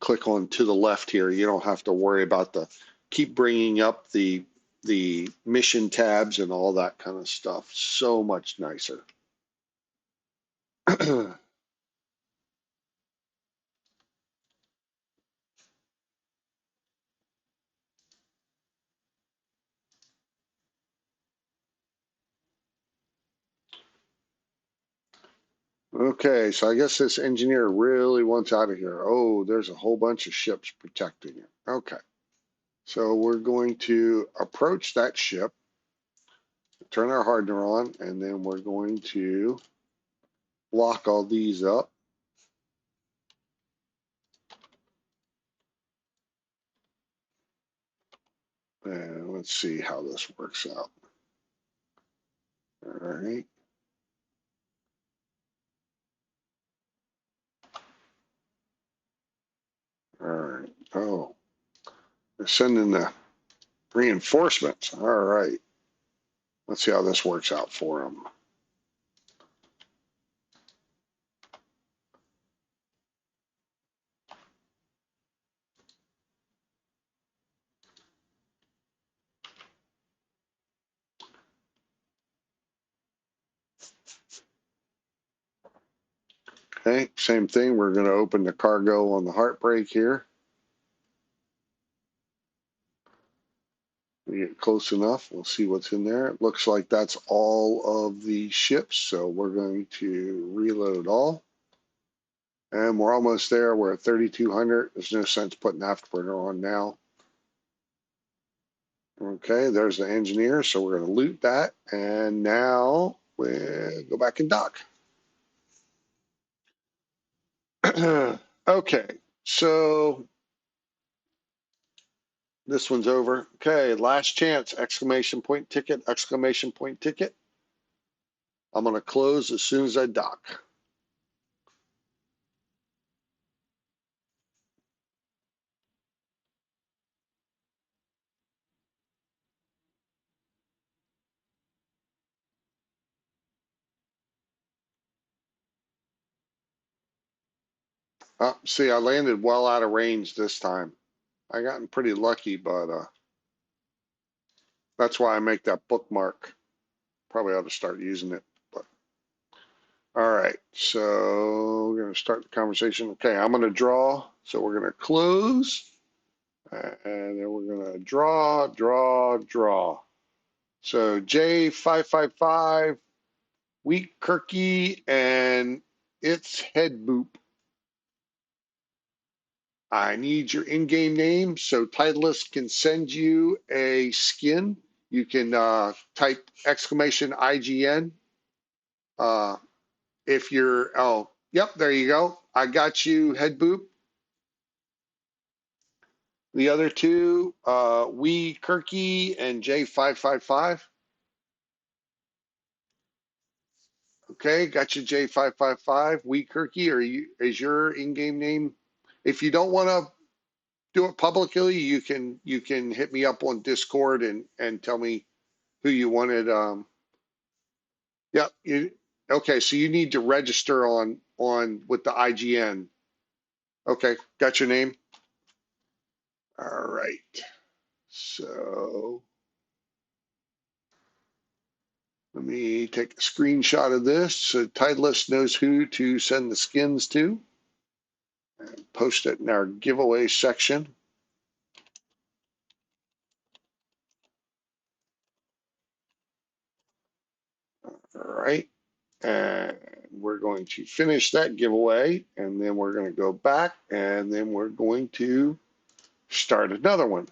click on to the left here. You don't have to worry about keep bringing up the mission tabs and all that kind of stuff. So much nicer. Okay, so I guess this engineer really wants out of here. Oh, there's a whole bunch of ships protecting it. Okay, so we're going to approach that ship, turn our hardener on, and then we're going to lock all these up. And let's see how this works out. All right. All right. Oh, they're sending the reinforcements. All right. Let's see how this works out for them. Okay, same thing. We're going to open the cargo on the Heartbreak here. We get close enough, we'll see what's in there. It looks like that's all of the ships, so we're going to reload all. And we're almost there. We're at 3,200. There's no sense putting Afterburner on now. Okay, there's the engineer, so we're going to loot that. And now we'll go back and dock. Okay, so this one's over. Okay, last chance, exclamation point ticket, exclamation point ticket. I'm going to close as soon as I dock. See, I landed well out of range this time. I gotten pretty lucky, but that's why I make that bookmark. Probably ought to start using it. But all right, so we're gonna start the conversation. Okay, I'm gonna draw. So we're gonna close, and then we're gonna draw, draw, draw. So J555, Wheat Kirky, and it's head boop. I need your in-game name so Titleist can send you a skin. You can type exclamation IGN. If you're, oh, yep, there you go. I got you, Head Boop. The other two, Wee Kirky and J555. Okay, got you, J555. Wee Kirky, is your in-game name? If you don't want to do it publicly, you can hit me up on Discord and tell me who you wanted. Yeah, okay. So you need to register on with the IGN. Okay, got your name. All right. So let me take a screenshot of this so Titleist knows who to send the skins to and post it in our giveaway section. All right. And we're going to finish that giveaway, and then we're going to go back, and then we're going to start another one.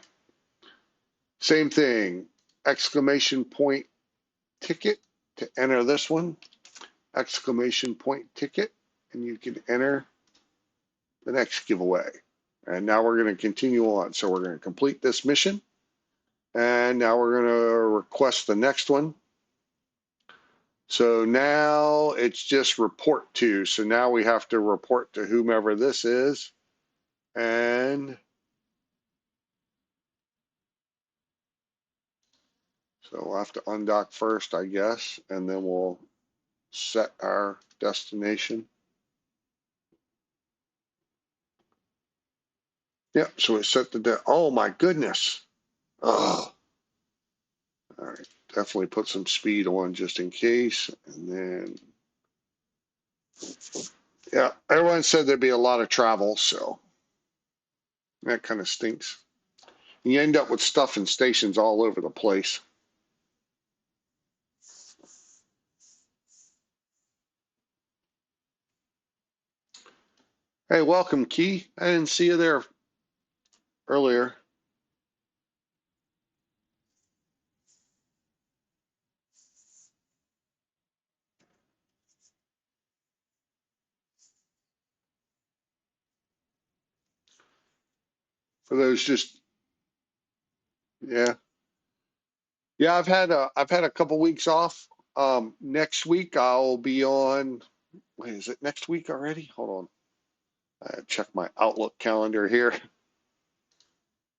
Same thing, exclamation point ticket to enter this one, exclamation point ticket, and you can enter the next giveaway. And now we're going to continue on. So we're going to complete this mission, and now we're going to request the next one. So now it's just report to. So now we have to report to whomever this is. And so we'll have to undock first, I guess, and then we'll set our destination. Yeah, so we set oh my goodness. Oh, all right. Definitely put some speed on just in case. And then, yeah, everyone said there'd be a lot of travel, so that kind of stinks. You end up with stuff in stations all over the place. Hey, welcome, Key. I didn't see you there earlier. For those just, yeah. Yeah, I've had a couple weeks off. Next week I'll be on, wait, is it next week already? Hold on. I check my Outlook calendar here.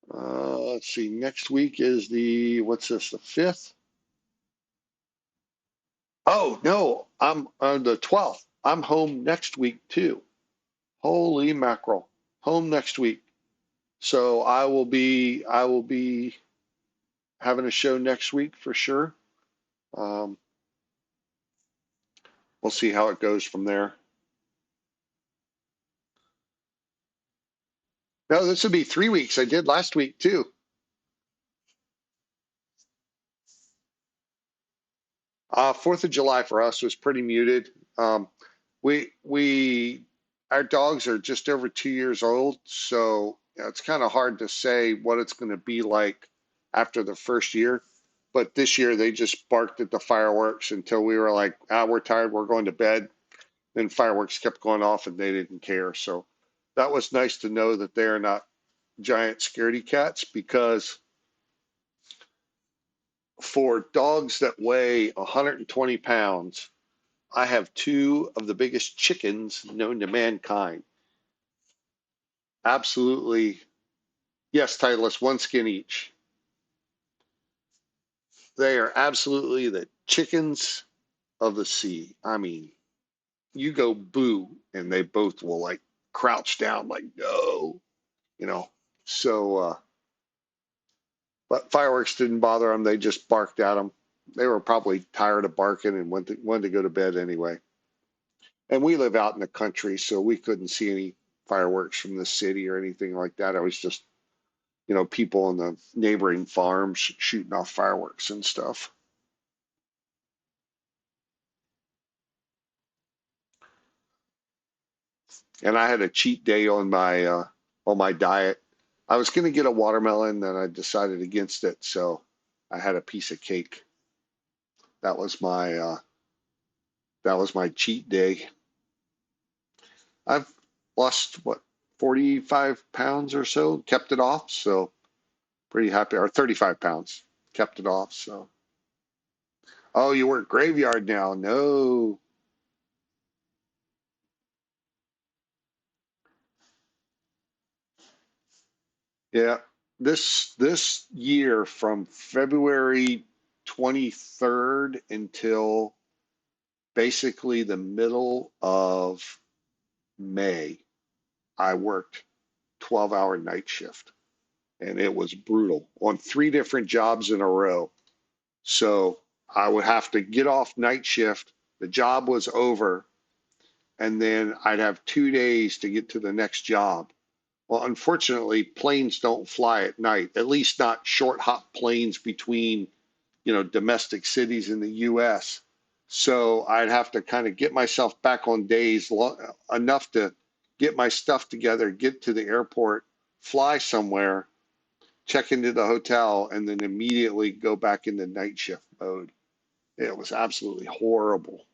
Let's see. Next week is what's this, the 5th? Oh, no, I'm on the 12th. I'm home next week too. Holy mackerel. Home next week. So I will be having a show next week for sure. Um, we'll see how it goes from there. No, this would be 3 weeks. I did last week too. 4th of July for us was pretty muted. We our dogs are just over 2 years old, so it's kind of hard to say what it's going to be like after the first year. But this year they just barked at the fireworks until we were like, we're tired, we're going to bed. Then fireworks kept going off and they didn't care. So that was nice to know that they're not giant scaredy cats, because for dogs that weigh 120 pounds, I have two of the biggest chickens known to mankind. Absolutely. Yes, Titleist, one skin each. They are absolutely the chickens of the sea. I mean, you go boo, and they both will like crouch down, like, no, you know. So, but fireworks didn't bother them. They just barked at them. They were probably tired of barking and wanted to go to bed anyway. And we live out in the country, so we couldn't see any fireworks from the city or anything like that. It was just, people on the neighboring farms shooting off fireworks and stuff. And I had a cheat day on my diet. I was going to get a watermelon, then I decided against it, so I had a piece of cake. That was my cheat day. I've lost what, 45 pounds or so, kept it off. So pretty happy, or 35 pounds, kept it off. So, oh, you work graveyard now? No. Yeah. This year from February 23rd until basically the middle of May, I worked 12-hour night shift, and it was brutal on 3 different jobs in a row. So I would have to get off night shift. The job was over, and then I'd have 2 days to get to the next job. Well, unfortunately, planes don't fly at night, at least not short hop planes between, domestic cities in the US. So I'd have to kind of get myself back on days enough to get my stuff together, get to the airport, fly somewhere, check into the hotel, and then immediately go back into night shift mode. It was absolutely horrible.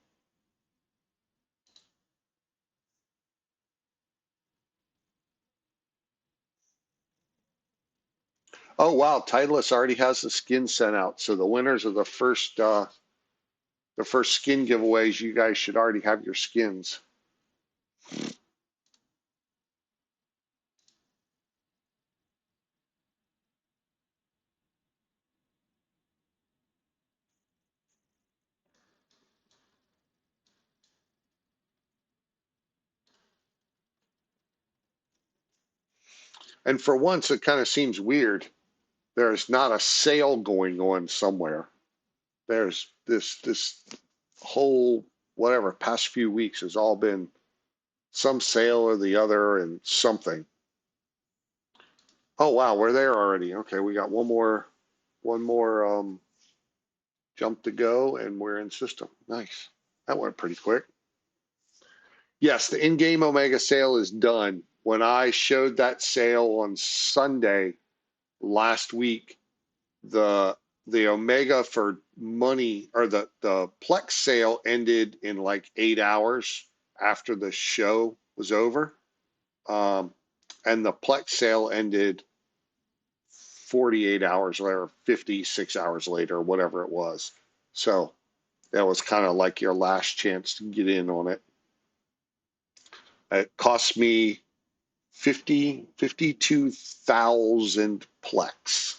Oh wow, Titleist already has the skin sent out. So the winners of the first skin giveaways, you guys should already have your skins. And for once, it kind of seems weird. There's not a sale going on somewhere. There's this whole whatever past few weeks has all been some sale or the other and something. Oh wow, we're there already. Okay, we got one more jump to go, and we're in system. Nice. That went pretty quick. Yes, the in-game Omega sale is done. When I showed that sale on Sunday last week, the the Omega for money, or the Plex sale ended in like 8 hours after the show was over. Um, and the Plex sale ended 48 hours later, 56 hours later, whatever it was. So that was kind of like your last chance to get in on it. It cost me 52,000 Plex.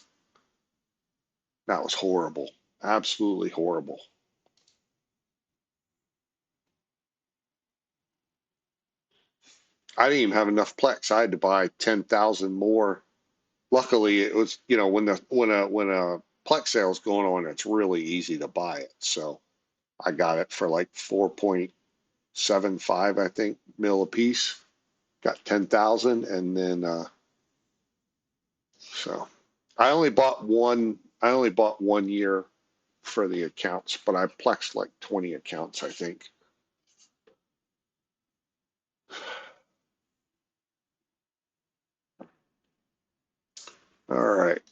That was horrible. Absolutely horrible. I didn't even have enough Plex. I had to buy 10,000 more. Luckily, it was, when a Plex sale is going on, it's really easy to buy it. So I got it for like 4.75, I think, mil a piece. Got 10,000, and then so I only bought 1 year for the accounts, but I plexed like 20 accounts, I think. All right,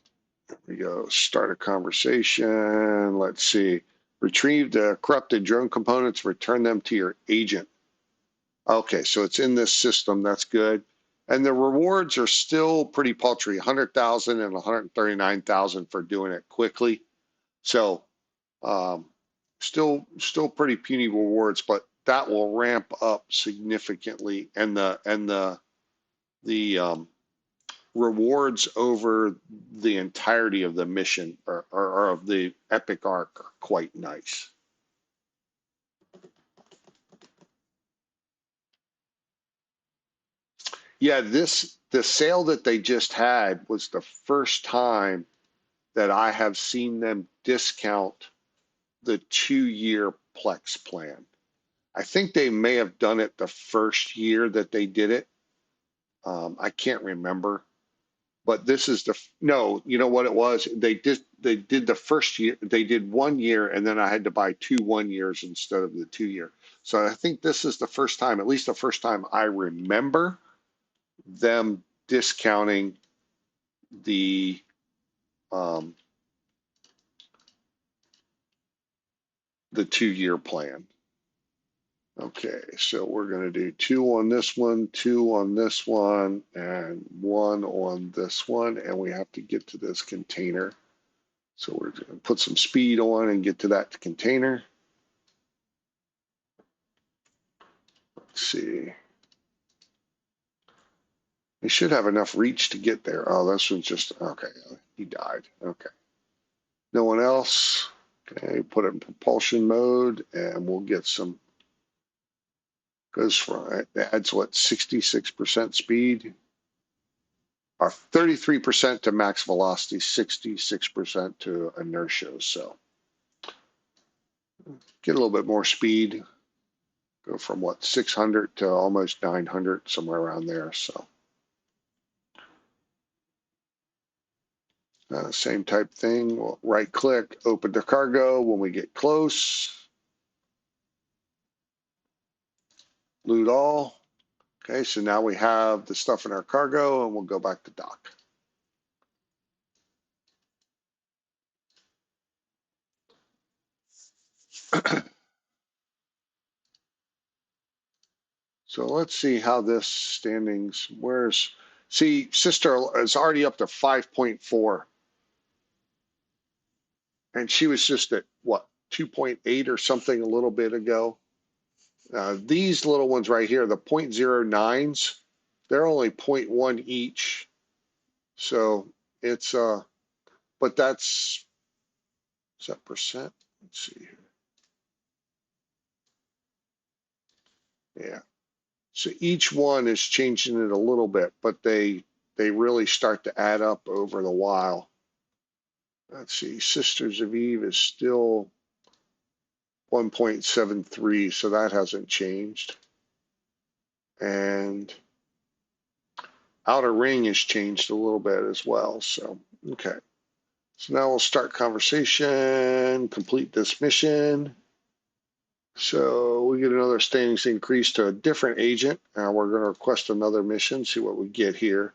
here we go. Start a conversation. Let's see. Retrieve the corrupted drone components, return them to your agent. Okay, so it's in this system. That's good. And the rewards are still pretty paltry, 100,000 and 139,000 for doing it quickly. So um, still pretty puny rewards, but that will ramp up significantly, and the rewards over the entirety of the mission, or of the epic arc, are quite nice. Yeah, the sale that they just had was the first time that I have seen them discount the 2-year Plex plan. I think they may have done it the first year that they did it. I can't remember, but this is no, you know what it was? They did the first year. They did 1 year, and then I had to buy 2 1 years instead of the 2 year. So I think this is the first time, at least the first time I remember them discounting the um, the 2-year plan. Okay, so we're going to do 2 on this one, 2 on this one, and 1 on this one. And we have to get to this container. So we're going to put some speed on and get to that container. Let's see. They should have enough reach to get there. Oh, this one's just, okay, he died. Okay. No one else. Okay, put it in propulsion mode and we'll get some, goes from, it adds what, 66% speed? Or 33% to max velocity, 66% to inertia. So get a little bit more speed. Go from what, 600 to almost 900, somewhere around there. So same type thing. We'll right click, open the cargo when we get close. Loot all. Okay, so now we have the stuff in our cargo and we'll go back to dock. So let's see how this standings, see, sister is already up to 5.4. And she was just at what, 2.8 or something a little bit ago. These little ones right here, the 0.09s, they're only 0.1 each. So it's, but that's, is that percent? Let's see here. Yeah. So each one is changing it a little bit, but they really start to add up over the while. Let's see, Sisters of Eve is still 1.73, so that hasn't changed. And Outer Ring has changed a little bit as well. So, okay. So now we'll start conversation, complete this mission. So we get another standings increase to a different agent. Now we're going to request another mission, see what we get here.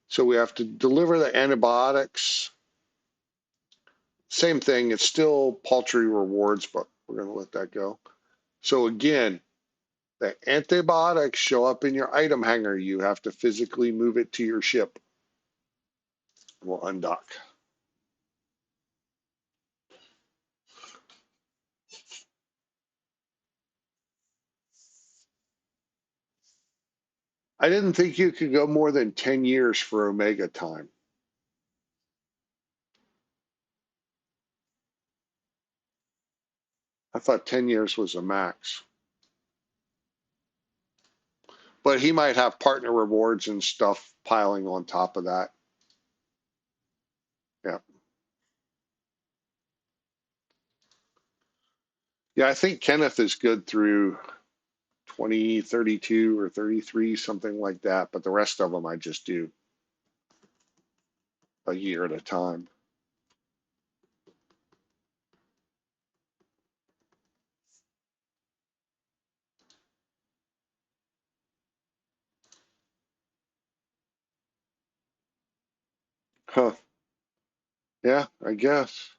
So we have to deliver the antibiotics. Same thing, it's still paltry rewards, but we're going to let that go. So again, the antibiotics show up in your item hanger. You have to physically move it to your ship. We'll undock. I didn't think you could go more than 10 years for Omega time. I thought 10 years was a max. But he might have partner rewards and stuff piling on top of that. Yeah. Yeah, I think Kenneth is good through 2032 or 33, something like that. But the rest of them I just do a year at a time. Huh. Yeah, I guess.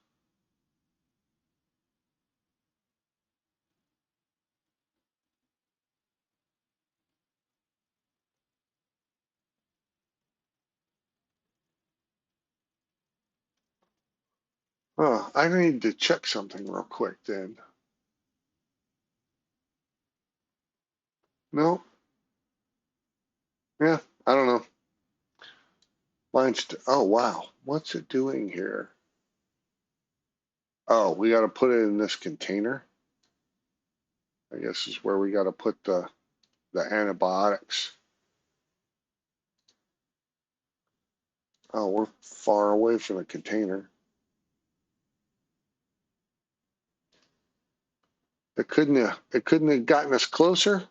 Oh, I need to check something real quick then. No. Yeah, I don't know. Mine's, oh, wow. What's it doing here? Oh, we got to put it in this container. I guess is where we got to put the antibiotics. Oh, we're far away from the container. It couldn't have gotten us closer.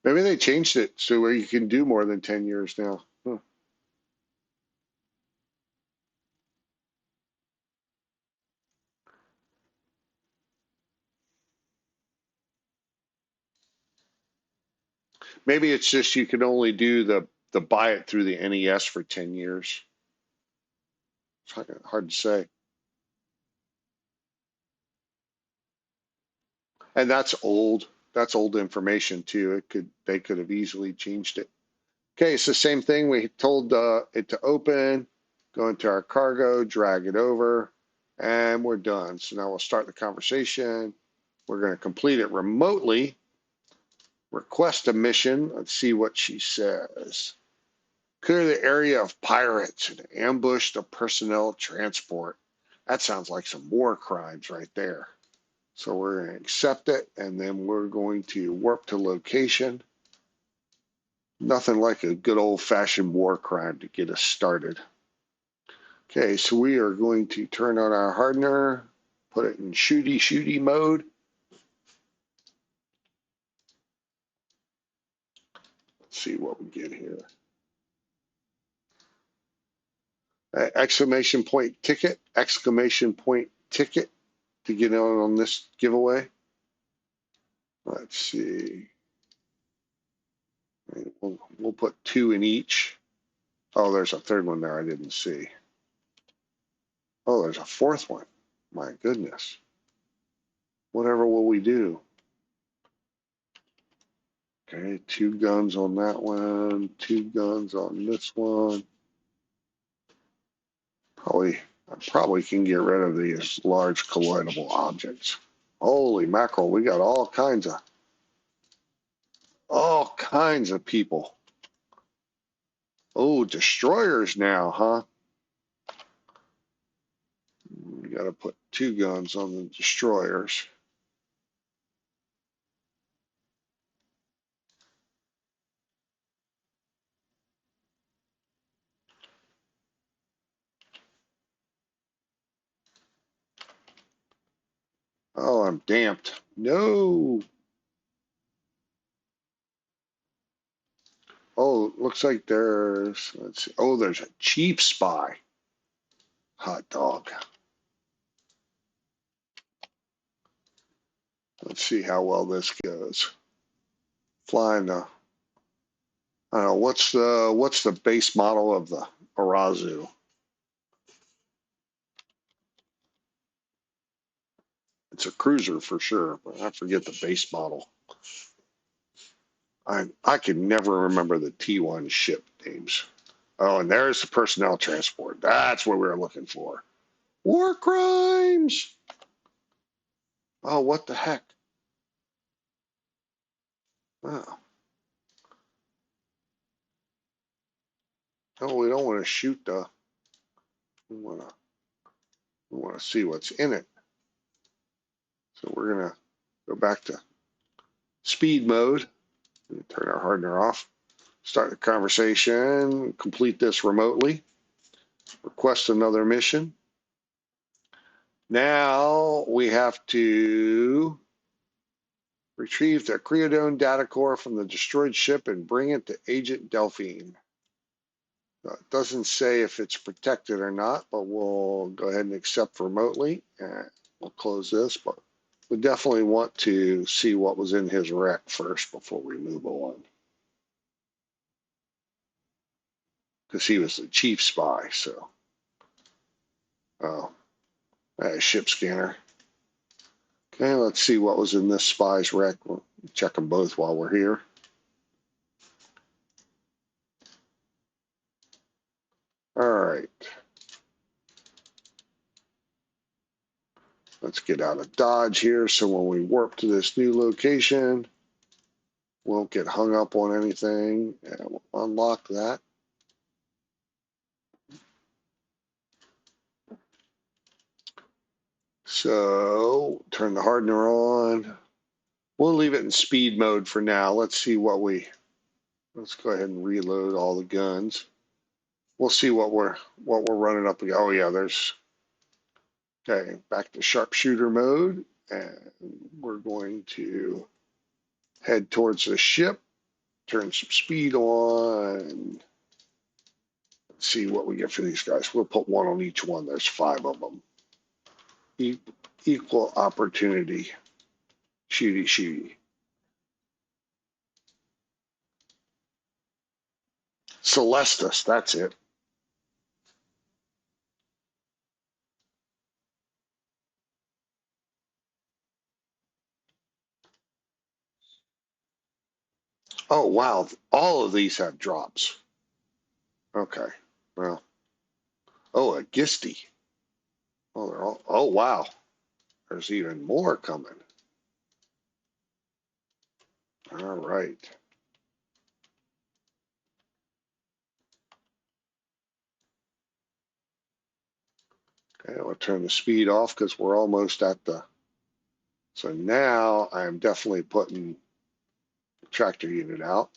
Maybe they changed it so where you can do more than 10 years now. Huh. Maybe it's just you can only do the buy it through the NES for 10 years. It's hard to say. And that's old. That's old information too. They could have easily changed it. Okay, it's the same thing. We told it to open, go into our cargo, drag it over, and we're done. So now we'll start the conversation. We're going to complete it remotely. Request a mission. Let's see what she says. Clear the area of pirates and ambush the personnel transport. That sounds like some war crimes right there. So we're going to accept it, and then we're going to warp to location. Nothing like a good old-fashioned war crime to get us started. Okay, so we are going to turn on our hardener, put it in shooty mode. Let's see what we get here. Exclamation point ticket, exclamation point ticket to get on this giveaway. Let's see. We'll put 2 in each. Oh, there's a third one there I didn't see. Oh, there's a fourth one. My goodness. Whatever will we do? Okay, 2 guns on that one, 2 guns on this one. I probably can get rid of these large colloidable objects. Holy mackerel, we got all kinds of people. Oh, destroyers now, huh? We got to put 2 guns on the destroyers. Oh, I'm damped. No. Oh, looks like there's, let's see. Oh, there's a cheap spy. Hot dog. Let's see how well this goes. Flying the, I don't know, what's the base model of the Arazu? It's a cruiser for sure, but I forget the base model. I can never remember the T1 ship names. Oh, and there's the personnel transport. That's what we were looking for. War crimes. Oh, what the heck? Oh, no, we don't want to shoot the. We want to see what's in it. So we're gonna go back to speed mode. Turn our hardener off. Start the conversation. Complete this remotely. Request another mission. Now we have to retrieve the Creodone data core from the destroyed ship and bring it to Agent Delphine. It doesn't say if it's protected or not, but we'll go ahead and accept remotely. And we'll close this, but we definitely want to see what was in his wreck first before we move on. Because he was the chief spy, so. Oh, ship scanner. Okay, let's see what was in this spy's wreck. We'll check them both while we're here. All right. Let's get out of Dodge here so when we warp to this new location, we won't get hung up on anything. And we'll unlock that. So turn the hardener on. We'll leave it in speed mode for now. Let's go ahead and reload all the guns. We'll see what we're running up against. Oh yeah, okay, back to sharpshooter mode, and we're going to head towards the ship, turn some speed on. Let's see what we get for these guys. We'll put 1 on each one. There's 5 of them. Equal opportunity. Shooty. Celestis, that's it. Oh, wow. All of these have drops. Okay. Well, oh, a Gisty. Oh, they're all, oh, wow. There's even more coming. All right. Okay, I'll turn the speed off because we're almost at the, so now I'm definitely putting the tractor unit out.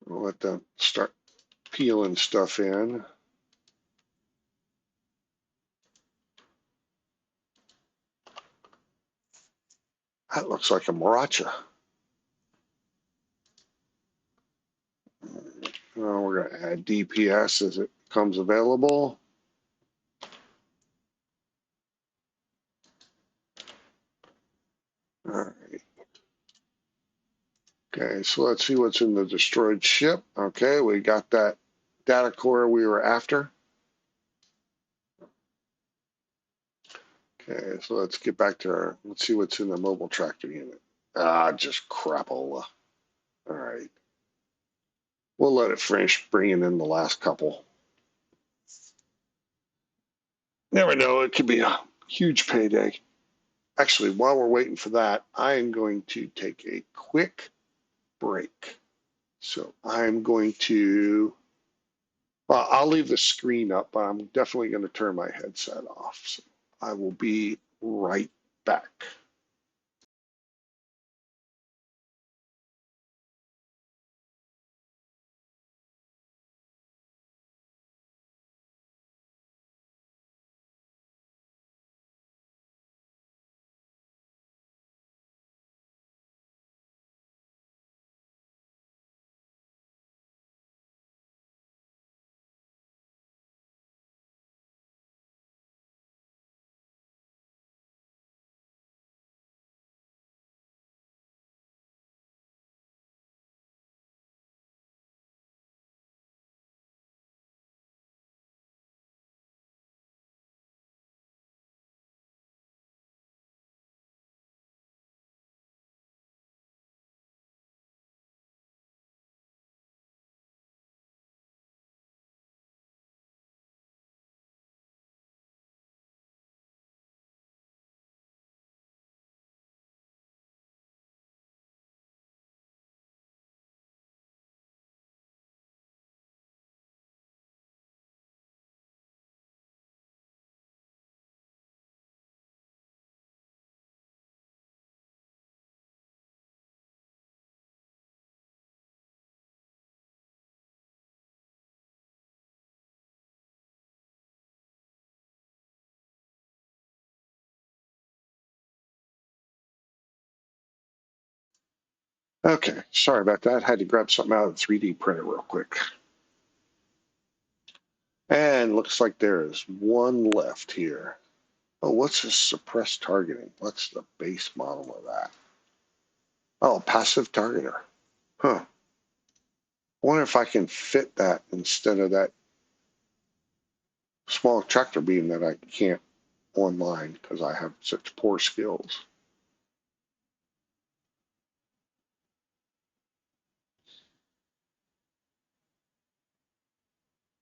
I'll let them start peeling stuff in. That looks like a Maracha. We're going to add DPS as it comes available. All right. Okay, so let's see what's in the destroyed ship. Okay, we got that data core we were after. Okay, so let's get back to our, let's see what's in the mobile tractor unit. Just crapola. All right. We'll let it finish bringing in the last couple. Never know, it could be a huge payday. Actually, while we're waiting for that, I am going to take a quick break. So I'm going to, well, I'll leave the screen up, but I'm definitely going to turn my headset off. So I will be right back. Okay, sorry about that. Had to grab something out of the 3D printer real quick. And looks like there is one left here. Oh, what's this suppressed targeting? What's the base model of that? Oh, passive targeter. Huh. I wonder if I can fit that instead of that small tractor beam that I can't online because I have such poor skills.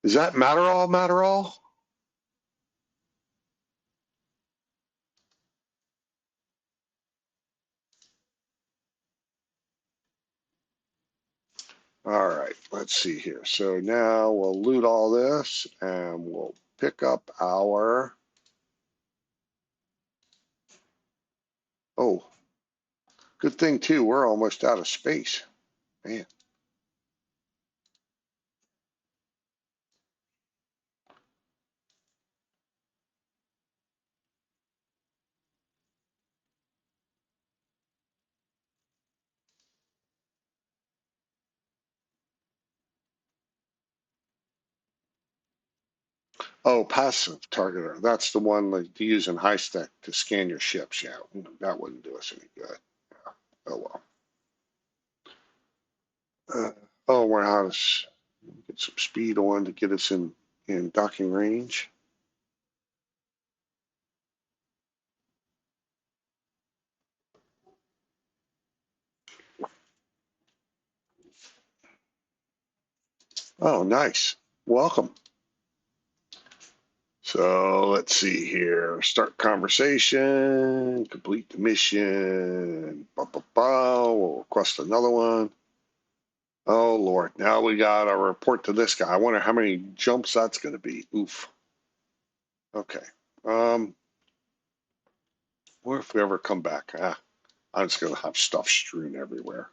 Is that Matterall? Matterall? All right, let's see here. So now we'll loot all this and we'll pick up our, oh, good thing too, we're almost out of space. Man. Oh, passive targeter. That's the one that you use in high stack to scan your ships. Yeah, that wouldn't do us any good. Yeah. Oh well. Oh, we're out of, get some speed on to get us in docking range. Oh, nice. Welcome. So let's see here. Start conversation, complete the mission. We'll request another one. Oh, Lord. Now we got a report to this guy. I wonder how many jumps that's going to be. Oof. Okay. What if we ever come back? I'm just going to have stuff strewn everywhere.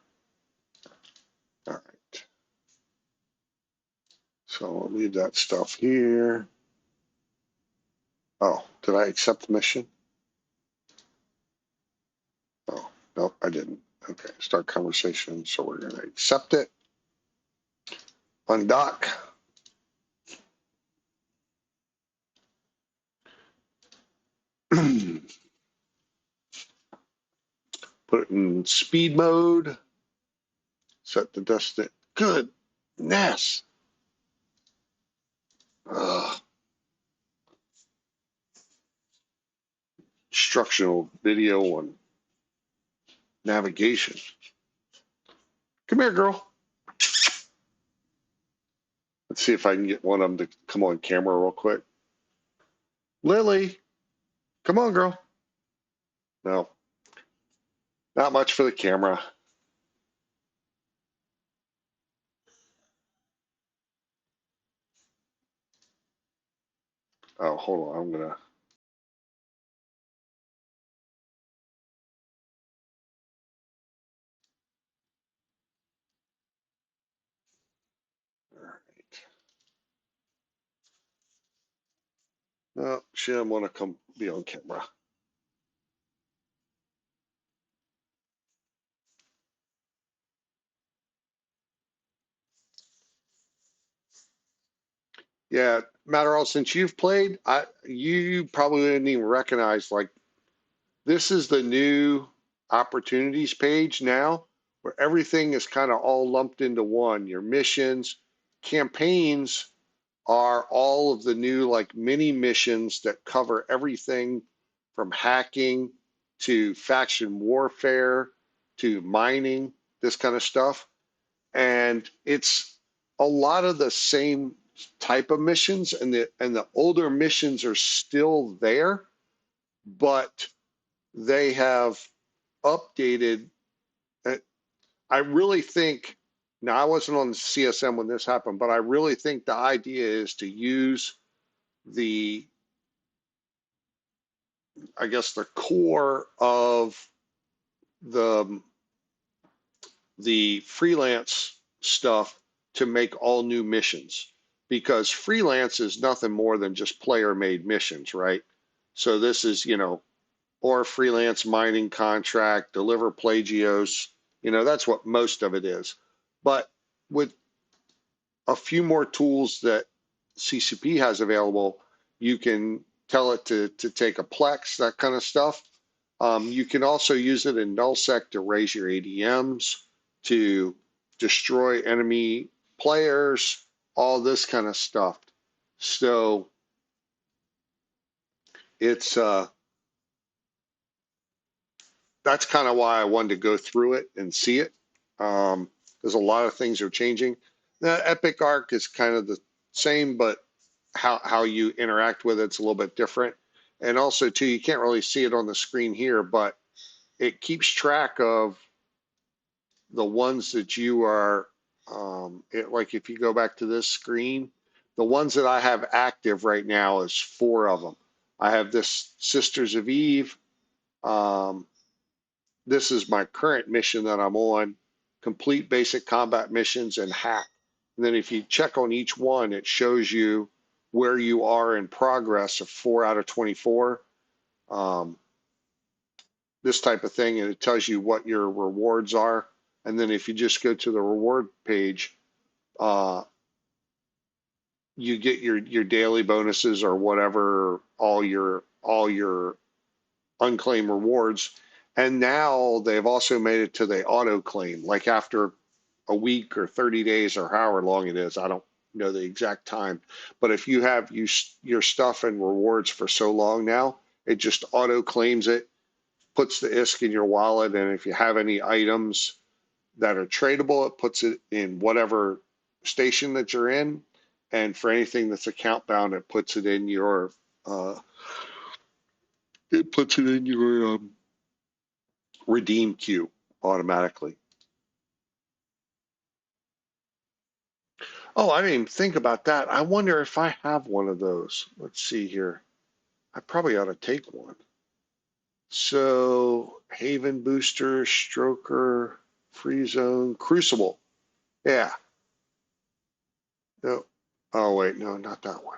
All right. So I'll leave that stuff here. Oh, did I accept the mission? Oh, no, I didn't. Okay, start conversation. So we're going to accept it. Undock. Put it in speed mode. Set the destination. Goodness. Ugh. Instructional video on navigation. Come here, girl. Let's see if I can get one of them to come on camera real quick. Lily, come on, girl. No, not much for the camera. Oh, hold on. I'm going to. All right. No, she didn't want to come be on camera. Yeah, Matterall, since you've played, you probably didn't even recognize, like, this is the new opportunities page now, where everything is kind of all lumped into one. Your missions, campaigns are all of the new, like, mini missions that cover everything from hacking to faction warfare to mining, this kind of stuff. And it's a lot of the same type of missions, and the older missions are still there, but they have updated. I really think, now I wasn't on the CSM when this happened, but I really think the idea is to use the, I guess, the core of the freelance stuff to make all new missions, because freelance is nothing more than just player made missions, right? So this is, or freelance mining contract, deliver plagios, that's what most of it is. But with a few more tools that CCP has available, you can tell it to take a plex, that kind of stuff. You can also use it in nullsec to raise your ADMs, to destroy enemy players, all this kind of stuff. So it's that's kind of why I wanted to go through it and see it. There's a lot of things are changing. The Epic Arc is kind of the same, but how you interact with it's a little bit different. And also, too, you can't really see it on the screen here, but it keeps track of the ones that you are, like if you go back to this screen, the ones that I have active right now is 4 of them. I have this Sisters of Eve. This is my current mission that I'm on, complete basic combat missions and hack. And then if you check on each one, it shows you where you are in progress of 4 out of 24. This type of thing, and it tells you what your rewards are. And then if you just go to the reward page, you get your daily bonuses or whatever, all your unclaimed rewards. And now they've also made it to the auto claim, like after a week or 30 days or however long it is. I don't know the exact time, but if you have your stuff and rewards for so long now, it just auto claims it, puts the ISK in your wallet, and if you have any items that are tradable, it puts it in whatever station that you're in, and for anything that's account bound, it puts it in your uh, redeem queue automatically. Oh, I didn't even think about that. I wonder if I have one of those. Let's see here. I probably ought to take one. So Haven Booster, Stroker, Free Zone, Crucible. Yeah. No. Oh wait, no, not that one.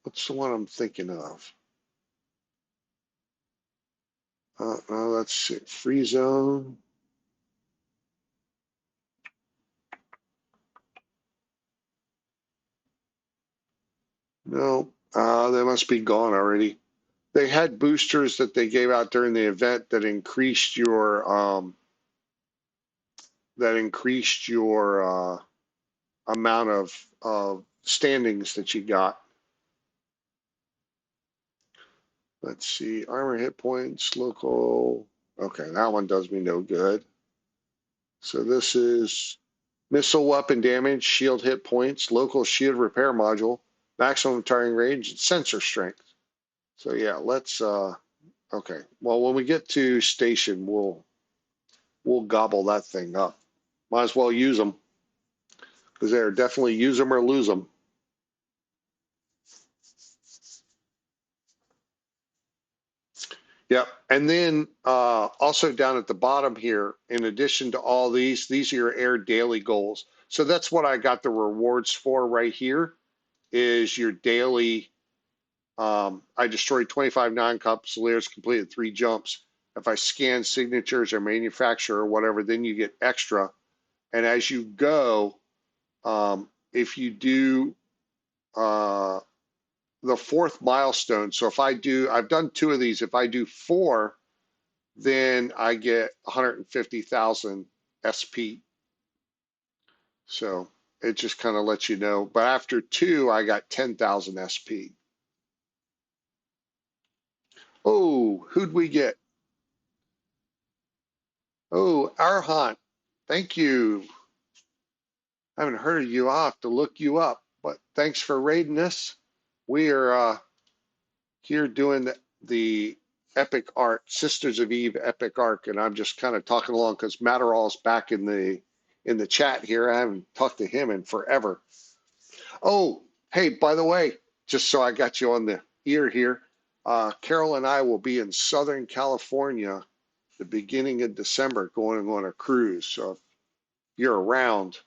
What's the one I'm thinking of? No, that's it. Free Zone. No, they must be gone already. They had boosters that they gave out during the event that increased your amount of standings that you got. Let's see, armor hit points, local. Okay, that one does me no good. So this is missile weapon damage, shield hit points, local shield repair module, maximum targeting range, and sensor strength. So yeah, let's okay. Well, when we get to station, we'll gobble that thing up. Might as well use them because they're definitely use them or lose them. Yep. And then also down at the bottom here, in addition to all these are your air daily goals. So that's what I got the rewards for right here is your daily. I destroyed 25 non-Cavaliers, completed 3 jumps. If I scan signatures or manufacturer or whatever, then you get extra. And as you go, if you do the 4th milestone, so if I've done 2 of these. If I do 4, then I get 150,000 SP. So it just kind of lets you know. But after 2, I got 10,000 SP. Oh, who'd we get? Oh, Arhan. Thank you. I haven't heard of you. I'll have to look you up. But thanks for raiding us. We are here doing the Epic Arc, Sisters of Eve Epic Arc, and I'm just kind of talking along because Matterall's back in the chat here. I haven't talked to him in forever. Oh, hey, by the way, just so I got you on the ear here, Carol and I will be in Southern California the beginning of December going on a cruise. So if you're around,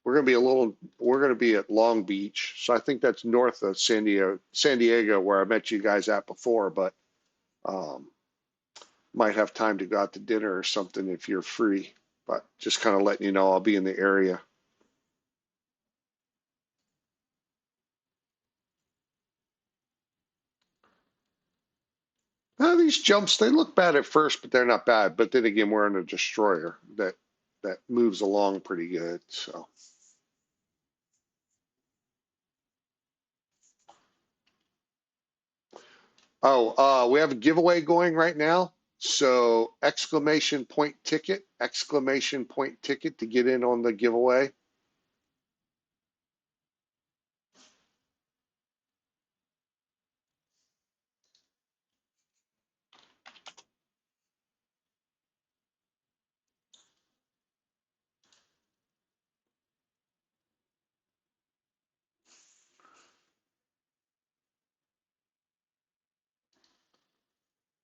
we're gonna be at Long Beach. So I think that's north of San Diego, where I met you guys at before, but um, might have time to go out to dinner or something if you're free. But just kind of letting you know I'll be in the area. These jumps, they look bad at first, but they're not bad. But then again, we're on a destroyer that moves along pretty good. So, we have a giveaway going right now. So exclamation point ticket to get in on the giveaway.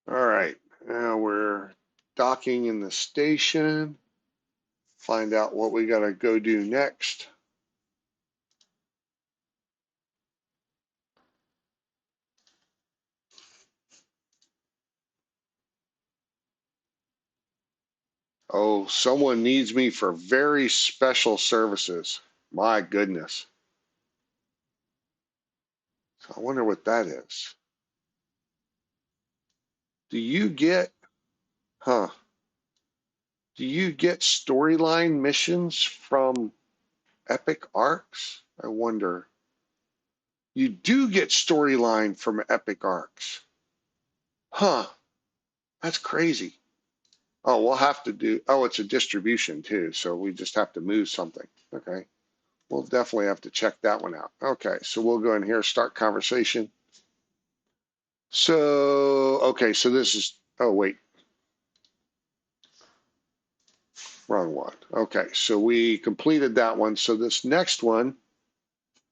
All right, now we're docking in the station. Find out what we got to go do next. Oh, someone needs me for very special services. My goodness. So I wonder what that is. Do you get, huh? Do you get storyline missions from Epic Arcs? I wonder. You do get storyline from Epic Arcs. Huh. That's crazy. Oh, we'll have to do, oh, it's a distribution too. So we just have to move something. Okay. we'll definitely have to check that one out. Okay, so we'll go in here, start conversation. So, okay, so this is, oh, wait, wrong one. Okay, so we completed that one. So this next one,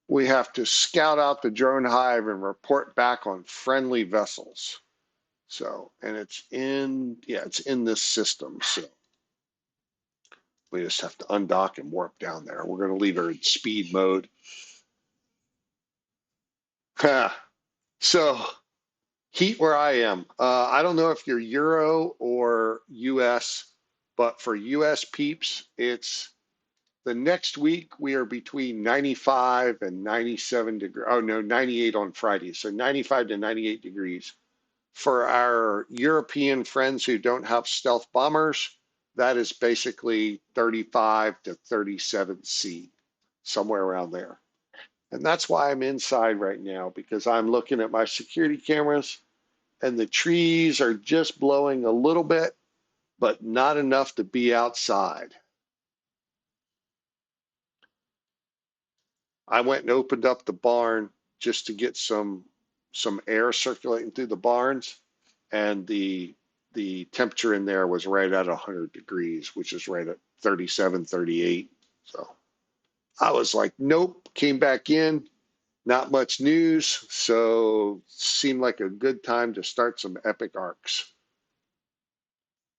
we have to scout out the drone hive and report back on friendly vessels. So, and it's in, yeah, it's in this system. So we just have to undock and warp down there. We're going to leave her in speed mode. So heat where I am. I don't know if you're Euro or US, but for US peeps, it's the next week we are between 95 and 97 degrees. Oh no, 98 on Friday. So 95 to 98 degrees. For our European friends who don't have stealth bombers, that is basically 35 to 37 C, somewhere around there. And that's why I'm inside right now, because I'm looking at my security cameras and the trees are just blowing a little bit, but not enough to be outside. I went and opened up the barn just to get some air circulating through the barns, and the temperature in there was right at 100 degrees, which is right at 37, 38. So I was like, nope, came back in, not much news. So seemed like a good time to start some epic arcs,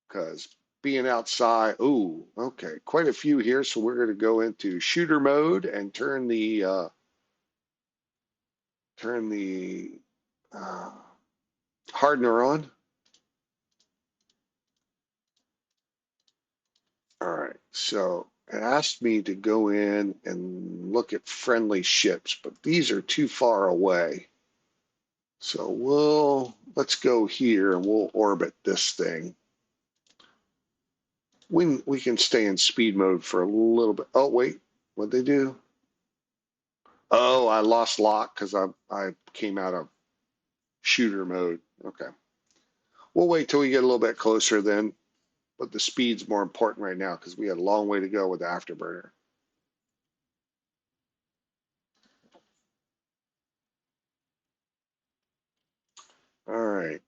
because being outside, ooh, okay, quite a few here. So we're going to go into shooter mode and turn the uh, hardener on. All right, so it asked me to go in and look at friendly ships, but these are too far away. So let's go here and we'll orbit this thing. We can stay in speed mode for a little bit. Oh wait, what'd they do? Oh, I lost lock because I came out of shooter mode. Okay, we'll wait till we get a little bit closer then. But the speed's more important right now because we had a long way to go with the afterburner. All right.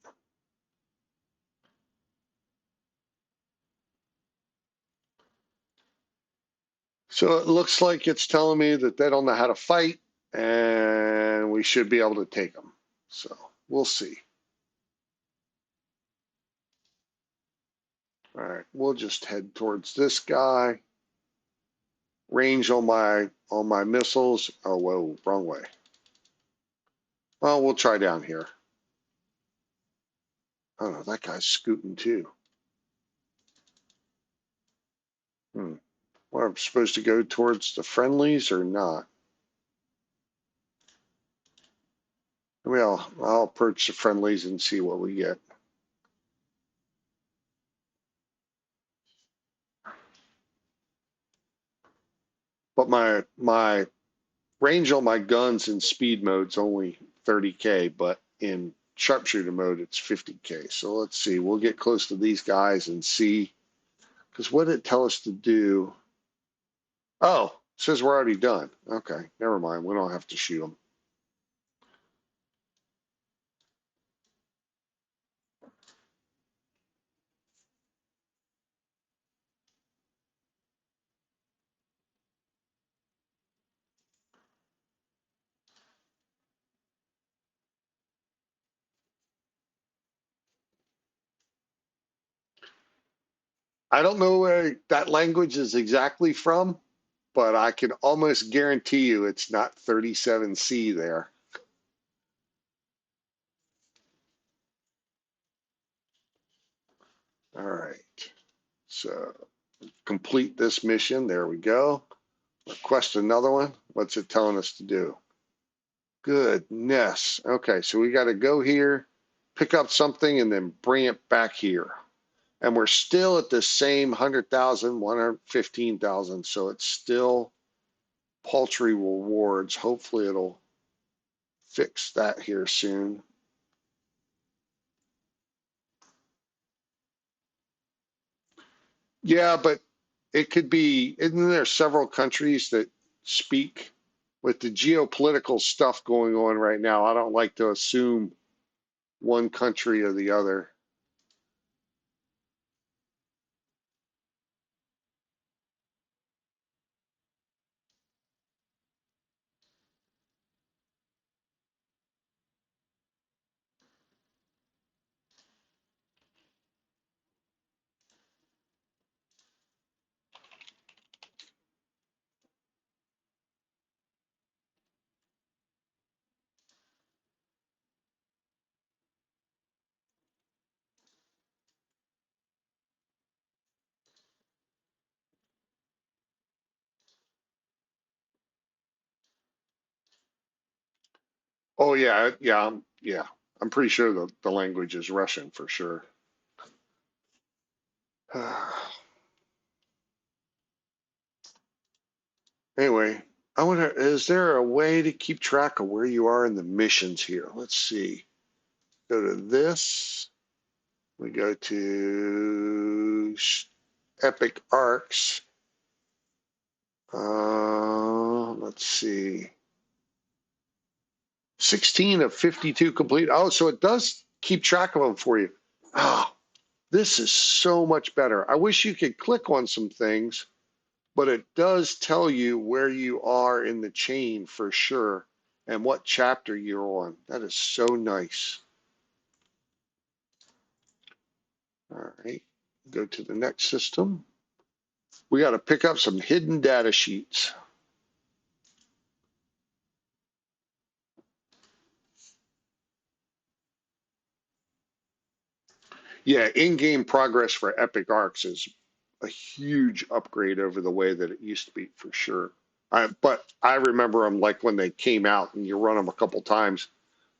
So it looks like it's telling me that they don't know how to fight, and we should be able to take them. So we'll see. All right, we'll just head towards this guy. Range on my missiles. Oh, whoa, wrong way. Well, we'll try down here. Oh no, that guy's scooting too. Hmm. Well, I'm supposed to go towards the friendlies or not? Well, I'll approach the friendlies and see what we get. But my range on my guns in speed mode's only 30K, but in sharpshooter mode it's 50K. So let's see. We'll get close to these guys and see. Because what did it tell us to do? Oh, it says we're already done. Okay, never mind. We don't have to shoot them. I don't know where that language is exactly from, but I can almost guarantee you it's not 37C there. All right. So complete this mission. There we go. Request another one. What's it telling us to do? Goodness. Okay, so we got to go here, pick up something, and then bring it back here. And we're still at the same 100,000, 115,000. So it's still paltry rewards. Hopefully it'll fix that here soon. Yeah, but it could be, isn't there several countries that speak. With the geopolitical stuff going on right now, I don't like to assume one country or the other. Oh yeah, yeah. I'm pretty sure the language is Russian for sure. Anyway, I wonder, is there a way to keep track of where you are in the missions here? Let's see. Go to this. We go to Epic Arcs. Let's see. 16 of 52 complete. Oh, so it does keep track of them for you. Oh, this is so much better. I wish you could click on some things, but it does tell you where you are in the chain for sure and what chapter you're on. That is so nice. All right, go to the next system. We got to pick up some hidden data sheets. Yeah, in-game progress for Epic Arcs is a huge upgrade over the way that it used to be for sure. But I remember them like when they came out and you run them a couple times,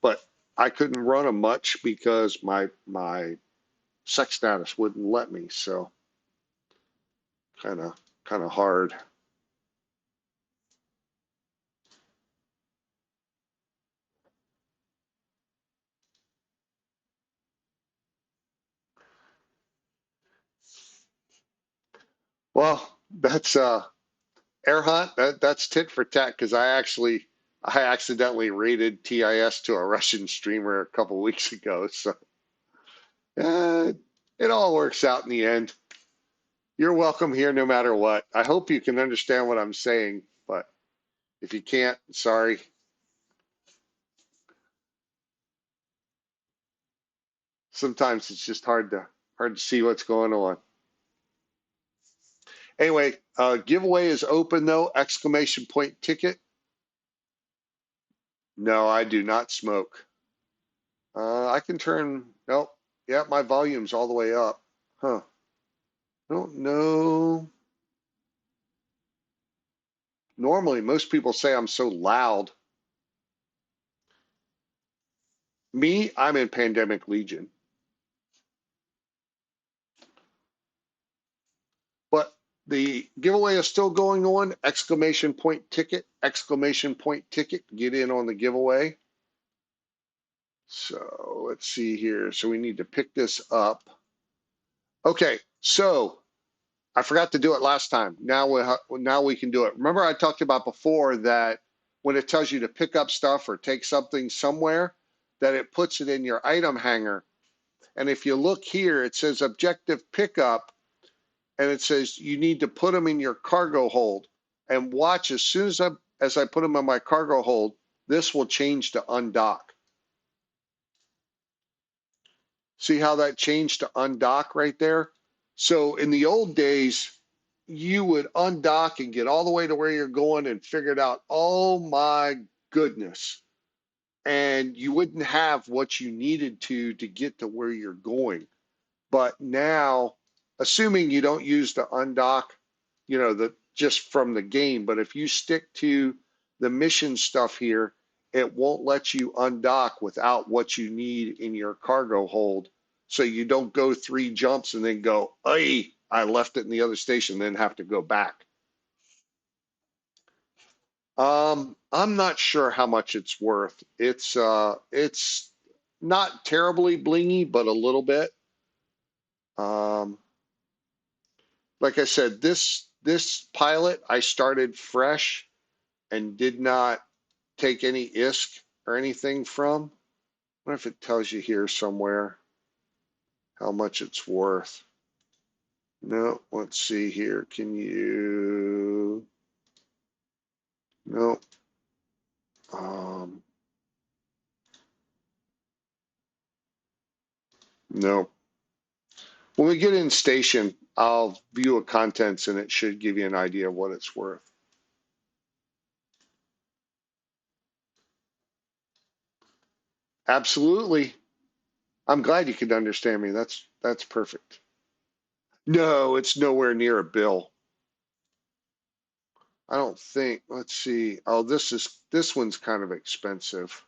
but I couldn't run them much because my sex status wouldn't let me. So kind of hard. Well, that's air hunt. That's tit for tat because I accidentally rated TIS to a Russian streamer a couple weeks ago. So uh, it all works out in the end. You're welcome here no matter what. I hope you can understand what I'm saying, but if you can't, sorry. Sometimes it's just hard to see what's going on. Anyway, giveaway is open though, exclamation point ticket. No, I do not smoke. I can turn, nope. Yeah, my volume's all the way up. Huh. I don't know. Normally, most people say I'm so loud. Me, I'm in Pandemic Legion. But the giveaway is still going on. Exclamation point ticket, exclamation point ticket. Get in on the giveaway. So let's see here. So we need to pick this up. Okay, so I forgot to do it last time. Now we can do it. Remember I talked about before that when it tells you to pick up stuff or take something somewhere, that it puts it in your item hanger. And if you look here, it says objective pickup, and it says you need to put them in your cargo hold. And watch, as soon as I put them in my cargo hold, this will change to undock. See how that changed to undock right there? So in the old days, you would undock and get all the way to where you're going and figure it out. Oh my goodness. And you wouldn't have what you needed to get to where you're going. But now, assuming you don't use the undock, the just from the game, but if you stick to the mission stuff here, it won't let you undock without what you need in your cargo hold. So you don't go 3 jumps and then go, hey, I left it in the other station, then have to go back. I'm not sure how much it's worth. It's not terribly blingy, but a little bit. Um, like I said, this pilot I started fresh, and did not take any ISK or anything from. I wonder if it tells you here somewhere how much it's worth. No, let's see here. Can you? No. No. When we get in station, I'll view a contents and it should give you an idea of what it's worth. Absolutely. I'm glad you could understand me. That's perfect. No, it's nowhere near a bill. I don't think. Let's see. Oh, this one's kind of expensive.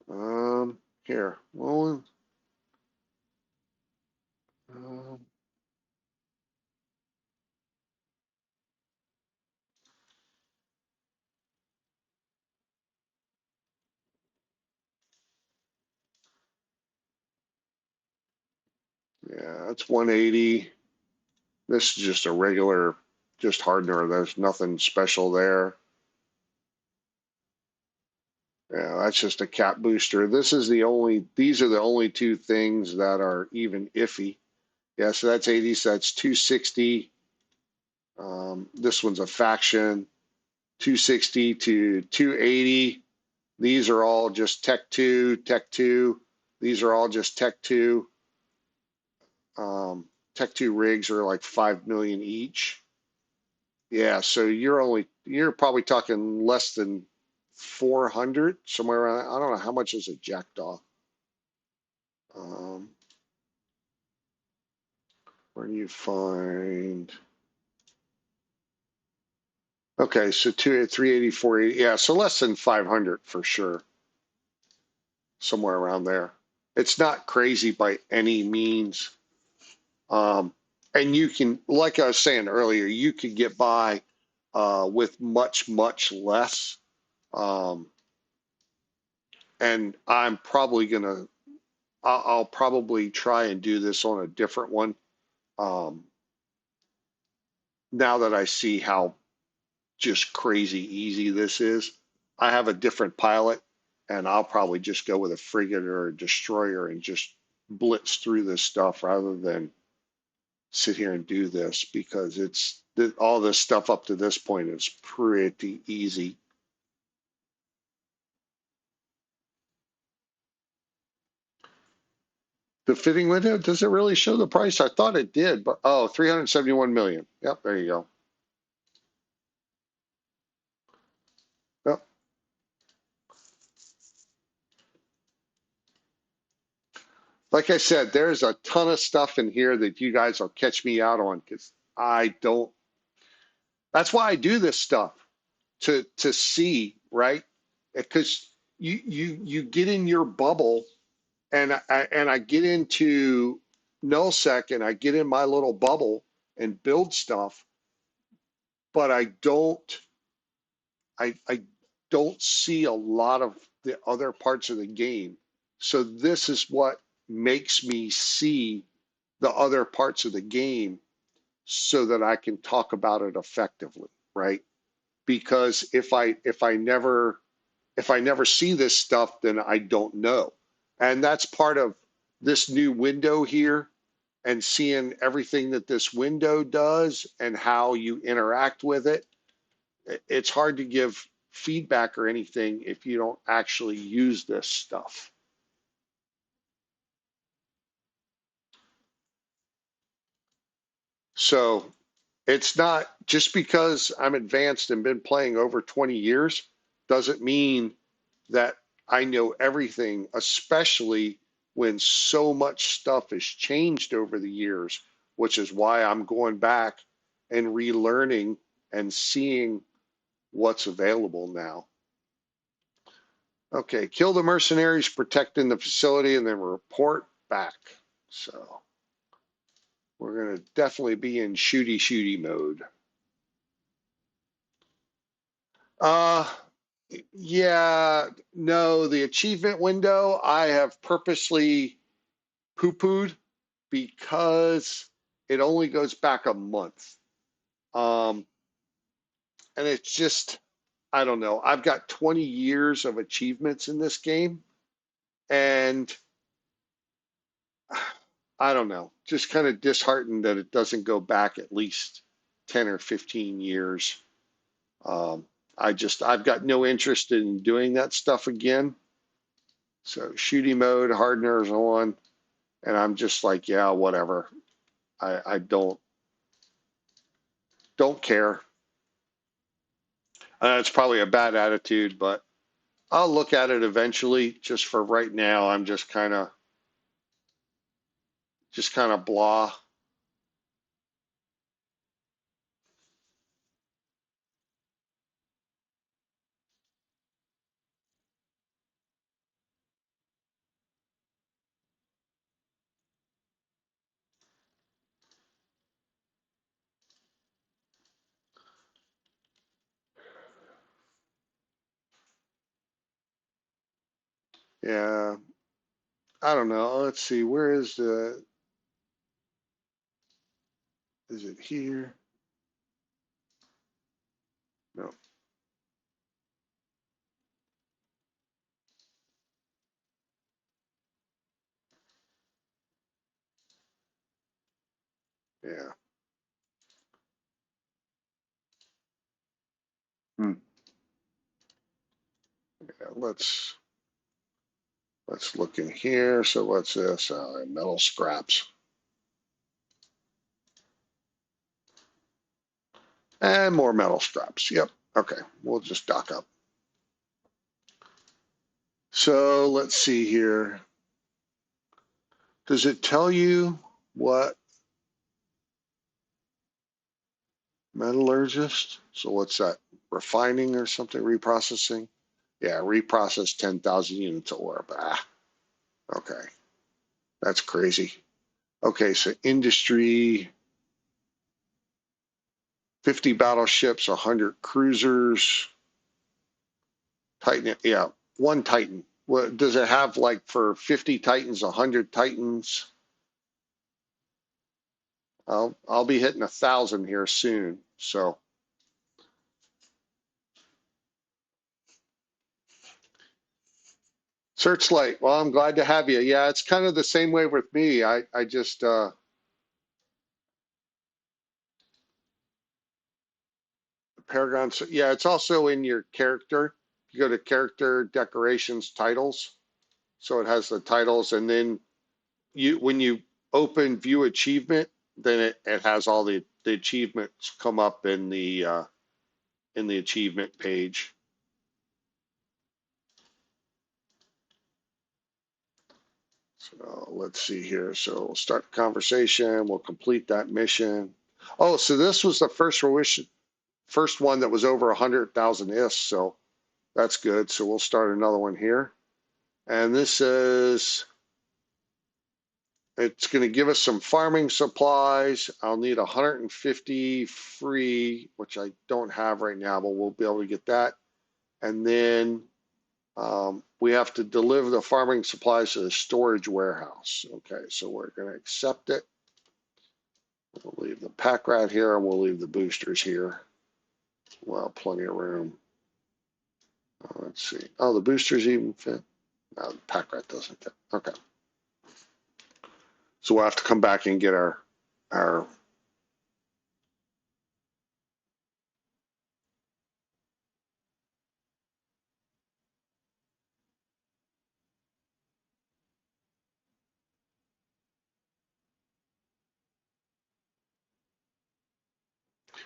Here. Well, um, yeah, that's 180. This is just a regular, just hardener. There's nothing special there. Yeah, that's just a cap booster. These are the only two things that are even iffy. Yeah, so that's 80, so that's 260. This one's a faction, 260 to 280. These are all just Tech 2, Tech 2. These are all just Tech 2. Tech 2 rigs are like 5 million each. Yeah, so you're probably talking less than 400, somewhere around. I don't know how much is a Jackdaw. Um, where do you find? Okay, so 380, 480. Yeah, so less than 500 for sure. Somewhere around there. It's not crazy by any means. And you can, like I was saying earlier, you could get by with much, much less. Um, and I'll probably try and do this on a different one. Um, now that I see how just crazy easy this is, I have a different pilot, and I'll probably just go with a frigate or a destroyer and just blitz through this stuff rather than sit here and do this, because all this stuff up to this point is pretty easy. The fitting window, does it really show the price? I thought it did, but 371 million. Yep, there you go. Yep. Like I said, there's a ton of stuff in here that you guys will catch me out on, because I don't. That's why I do this stuff, to see, right? Because you get in your bubble, and I get into nullsec, and I get in my little bubble and build stuff, but I don't see a lot of the other parts of the game. So this is what makes me see the other parts of the game so that I can talk about it effectively, right? Because if I never see this stuff, then I don't know. And that's part of this new window here, and seeing everything that this window does and how you interact with it. It's hard to give feedback or anything if you don't actually use this stuff. So it's not just because I'm advanced and been playing over 20 years doesn't mean that I know everything, especially when so much stuff has changed over the years, which is why I'm going back and relearning and seeing what's available now. Okay, kill the mercenaries protecting the facility and then report back. So we're going to definitely be in shooty mode. Uh, yeah, no, the achievement window I have purposely poo-pooed because it only goes back a month. And it's just, I don't know. I've got 20 years of achievements in this game, and I don't know. Just kind of disheartened that it doesn't go back at least 10 or 15 years. Um, I've got no interest in doing that stuff again. So shooting mode, hardeners on, and I'm just like, yeah, whatever. I don't care. It's probably a bad attitude, but I'll look at it eventually. Just for right now, I'm just kind of blah. Yeah, I don't know. Let's see. Where is the? Is it here? No. Yeah. Hmm. Yeah. Let's look in here. So what's this? Metal scraps and more metal scraps. Yep. Okay. We'll just dock up. So let's see here. Does it tell you what metallurgist? So what's that? Refining or something? Reprocessing? Yeah, reprocess 10,000 units of ore. Ah, okay. That's crazy. Okay, so industry, 50 battleships, 100 cruisers. Titan, yeah, one Titan. What does it have, like, for 50 Titans, 100 Titans? I'll be hitting 1,000 here soon. So Searchlight. Well, I'm glad to have you. Yeah, it's kind of the same way with me. I just Paragon. Yeah, it's also in your character. You go to character decorations titles. So it has the titles, and then when you open view achievement, then it has all the achievements come up in the achievement page. So let's see here. So we'll start the conversation. We'll complete that mission. Oh, so this was the first one that was over 100,000 IS. So that's good. So we'll start another one here. And this is, it's going to give us some farming supplies. I'll need 150 free, which I don't have right now, but we'll be able to get that. And then we have to deliver the farming supplies to the storage warehouse. Okay, so we're going to accept it. We'll leave the pack rat here, and we'll leave the boosters here. Well, plenty of room. Let's see. Oh, the boosters even fit. No, the pack rat doesn't fit. Okay. So we'll have to come back and get our.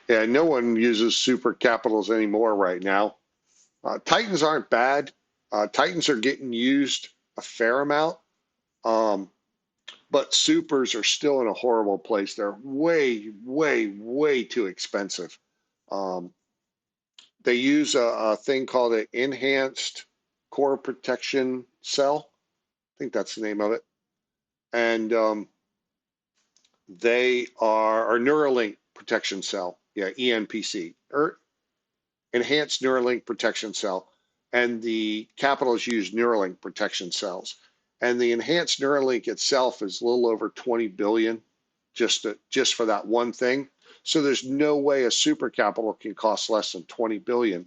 Yeah, no one uses super capitals anymore right now. Titans aren't bad. Titans are getting used a fair amount. Um, but supers are still in a horrible place. They're way, way, way too expensive. Um, they use a thing called an enhanced core protection cell. I think that's the name of it. And they are or Neuralink protection cell. Yeah, ENPC or enhanced Neuralink protection cell. And the capitals use Neuralink protection cells. And the enhanced Neuralink itself is a little over 20 billion just for that one thing. So there's no way a super capital can cost less than 20 billion.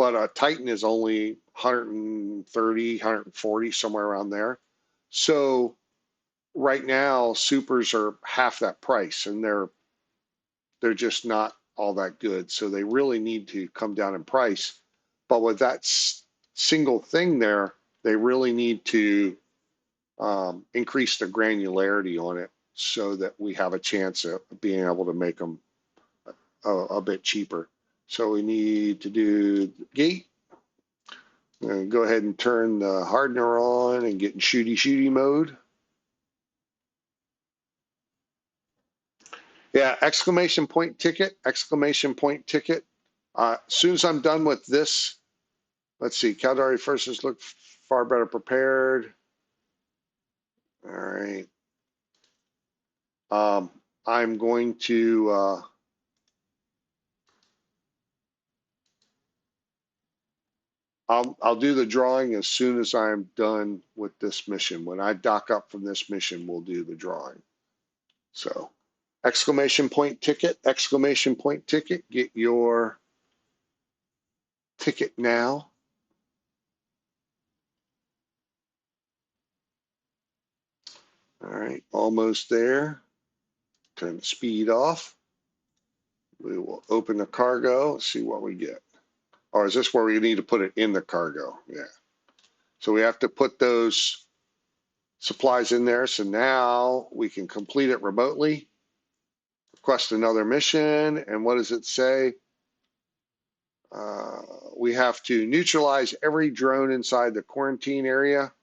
but a Titan is only 130, 140, somewhere around there. So right now, supers are half that price, and they're just not all that good. So they really need to come down in price. But with that single thing there, they really need to increase the granularity on it so that we have a chance of being able to make them a bit cheaper. So we need to do the gate. Go ahead and turn the hardener on and get in shooty mode. Yeah, exclamation point ticket, exclamation point ticket. As soon as I'm done with this, let's see, Caldari versus look far better prepared. All right. I'm going to I'll do the drawing as soon as I'm done with this mission. When I dock up from this mission, we'll do the drawing. So exclamation point ticket, exclamation point ticket, get your ticket now. All right, almost there. Turn the speed off. We will open the cargo, see what we get. Or is this where we need to put it in the cargo? Yeah. So we have to put those supplies in there. So now we can complete it remotely. Request another mission. And what does it say? We have to neutralize every drone inside the quarantine area.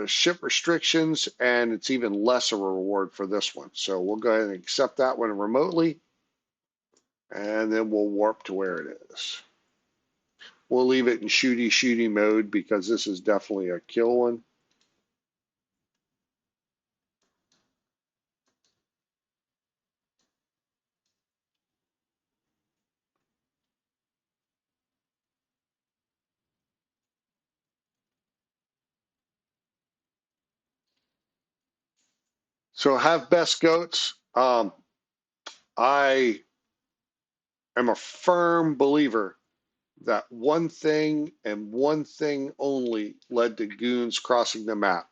Ship restrictions, and it's even less a reward for this one. So we'll go ahead and accept that one remotely. And then we'll warp to where it is. We'll leave it in shooty mode because this is definitely a kill one. So have best goats. I am a firm believer that one thing and one thing only led to goons crossing the map.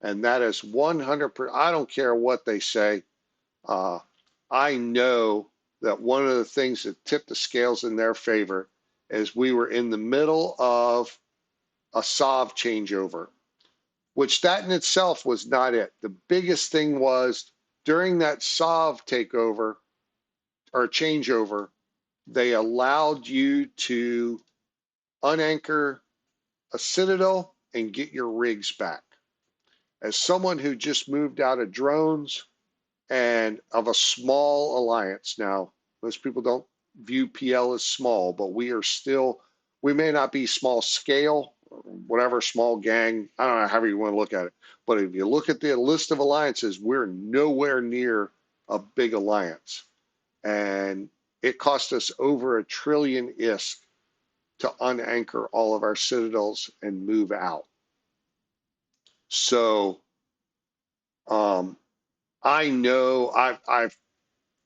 And that is 100%. I don't care what they say. I know that one of the things that tipped the scales in their favor is we were in the middle of a SOV changeover, which that in itself was not it. The biggest thing was during that SOV takeover or changeover, they allowed you to unanchor a citadel and get your rigs back. As someone who just moved out of drones and of a small alliance, now most people don't view PL as small, but we are still, we may not be small scale, whatever, small gang, I don't know, however you want to look at it. But if you look at the list of alliances, we're nowhere near a big alliance. And it cost us over $1 trillion ISK to unanchor all of our citadels and move out. So I know I've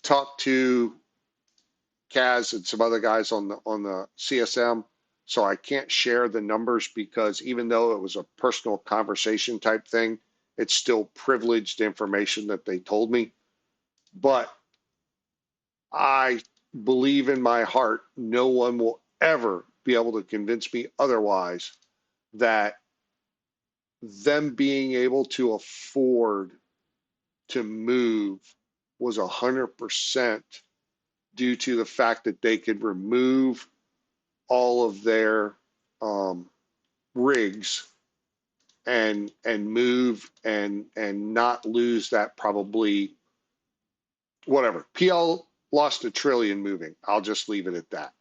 talked to Kaz and some other guys on the CSM, so I can't share the numbers because even though it was a personal conversation type thing, it's still privileged information that they told me. But I believe in my heart no one will ever be able to convince me otherwise that them being able to afford to move was 100% due to the fact that they could remove all of their rigs and move and not lose that probably whatever. PL lost $1 trillion moving. I'll just leave it at that.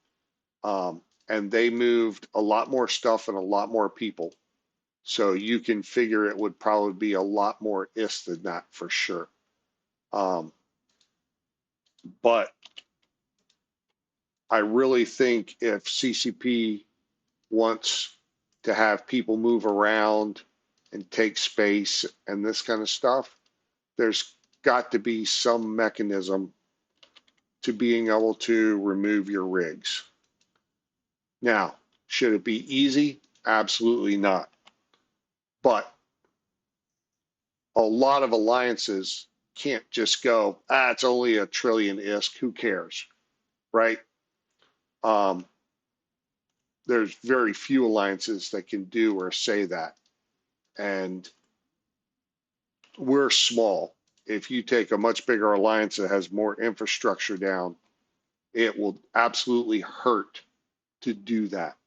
And they moved a lot more stuff and a lot more people. So you can figure it would probably be a lot more IS than that for sure. But I really think if CCP wants to have people move around and take space and this kind of stuff, there's got to be some mechanism to being able to remove your rigs. Now, should it be easy? Absolutely not. But a lot of alliances can't just go, it's only a trillion ISK, who cares, right? Um, there's very few alliances that can do or say that. And we're small. If you take a much bigger alliance that has more infrastructure down, it will absolutely hurt to do that.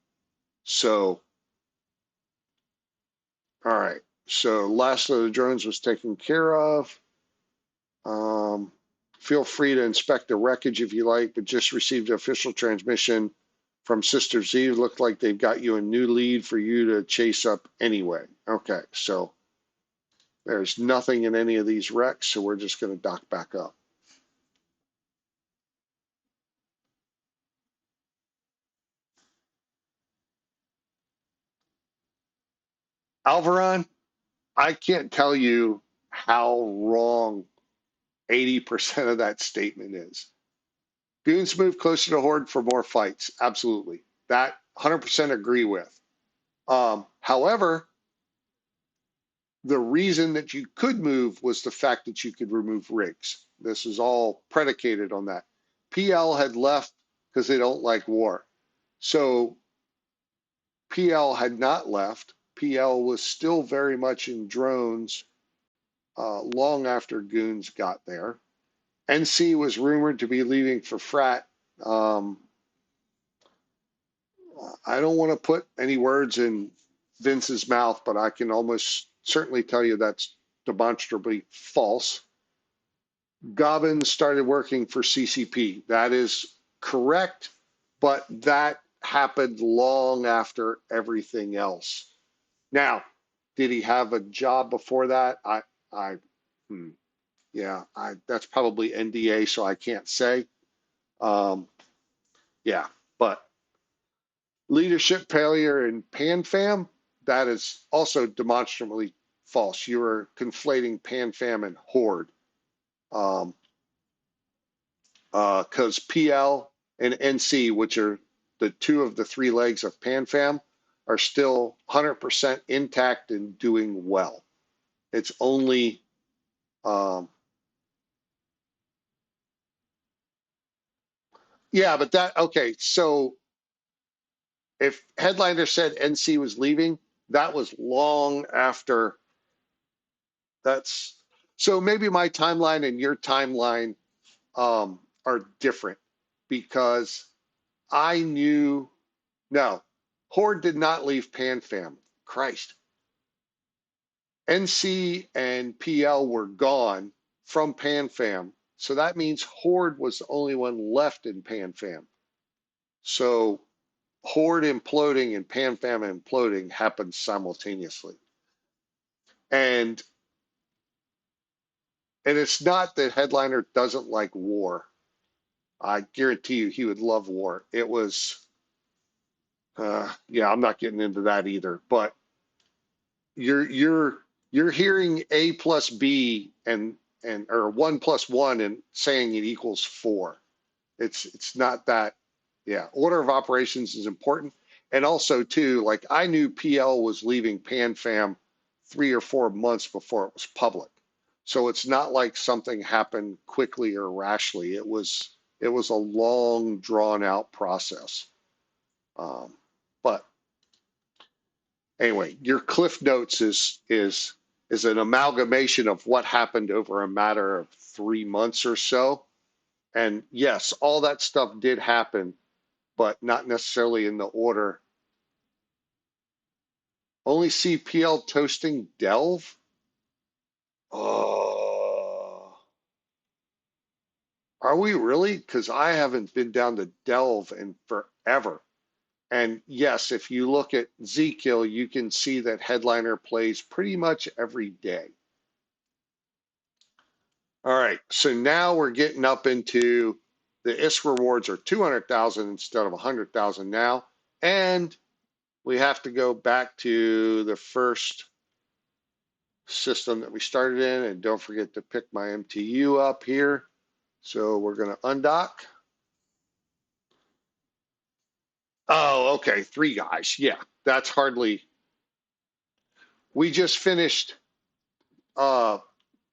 So, all right. So last of the drones was taken care of. Um, feel free to inspect the wreckage if you like, but just received an official transmission from Sister Z. Looked like they've got you a new lead for you to chase up anyway. Okay, so there's nothing in any of these wrecks, so we're just going to dock back up. Alvaron, I can't tell you how wrong 80% of that statement is. Goons move closer to Horde for more fights. Absolutely. That 100% agree with. However, the reason that you could move was the fact that you could remove rigs. This is all predicated on that. PL had left because they don't like war. So PL had not left. PL was still very much in drones long after Goons got there. NC was rumored to be leaving for Frat. Um, I don't want to put any words in Vince's mouth, but I can almost certainly tell you that's demonstrably false. Gobbins started working for CCP. That is correct, but that happened long after everything else. Now, did he have a job before that? I, hmm, yeah, that's probably NDA, so I can't say. Um, yeah, but leadership failure in PanFam, that is also demonstrably false. You are conflating PanFam and Horde. Because PL and NC, which are the two of the three legs of PanFam, are still 100% intact and doing well. It's only yeah, but that okay. So if Headliner said NC was leaving, that was long after. That's so maybe my timeline and your timeline are different because I knew no, Horde did not leave PanFam. Christ, NC and PL were gone from PanFam, so that means Horde was the only one left in PanFam. So Horde imploding and PanFam imploding happened simultaneously. And it's not that Headliner doesn't like war. I guarantee you he would love war. It was yeah, I'm not getting into that either. But you're hearing A plus B and or 1 + 1 and saying it equals 4. It's not that. Yeah, order of operations is important. And also too, like I knew PL was leaving PanFam 3 or 4 months before it was public. So it's not like something happened quickly or rashly. It was a long drawn out process. But anyway, your Cliff Notes is an amalgamation of what happened over a matter of 3 months or so. And yes, all that stuff did happen, but not necessarily in the order. Only CPL toasting Delve? Oh, are we really? Because I haven't been down to Delve in forever. And yes, if you look at Zkill, you can see that Headliner plays pretty much every day. All right, so now we're getting up into the ISK rewards are 200,000 instead of 100,000 now. And we have to go back to the first system that we started in, and don't forget to pick my MTU up here. So we're going to undock. Oh, okay, three guys. Yeah, that's hardly. We just finished uh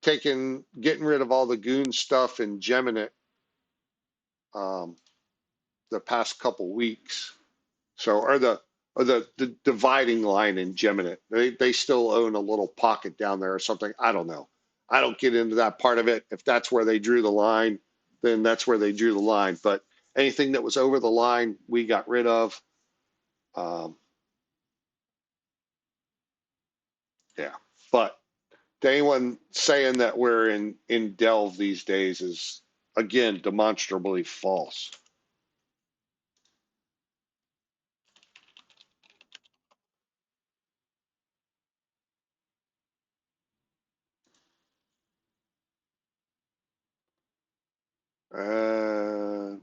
getting rid of all the goon stuff and gemming it um the past couple weeks. So or the dividing line in Gemini. They still own a little pocket down there or something. I don't know. I don't get into that part of it. If that's where they drew the line, then that's where they drew the line. But anything that was over the line, we got rid of. Um, yeah. But to anyone saying that we're in delve these days is again demonstrably false. Uh,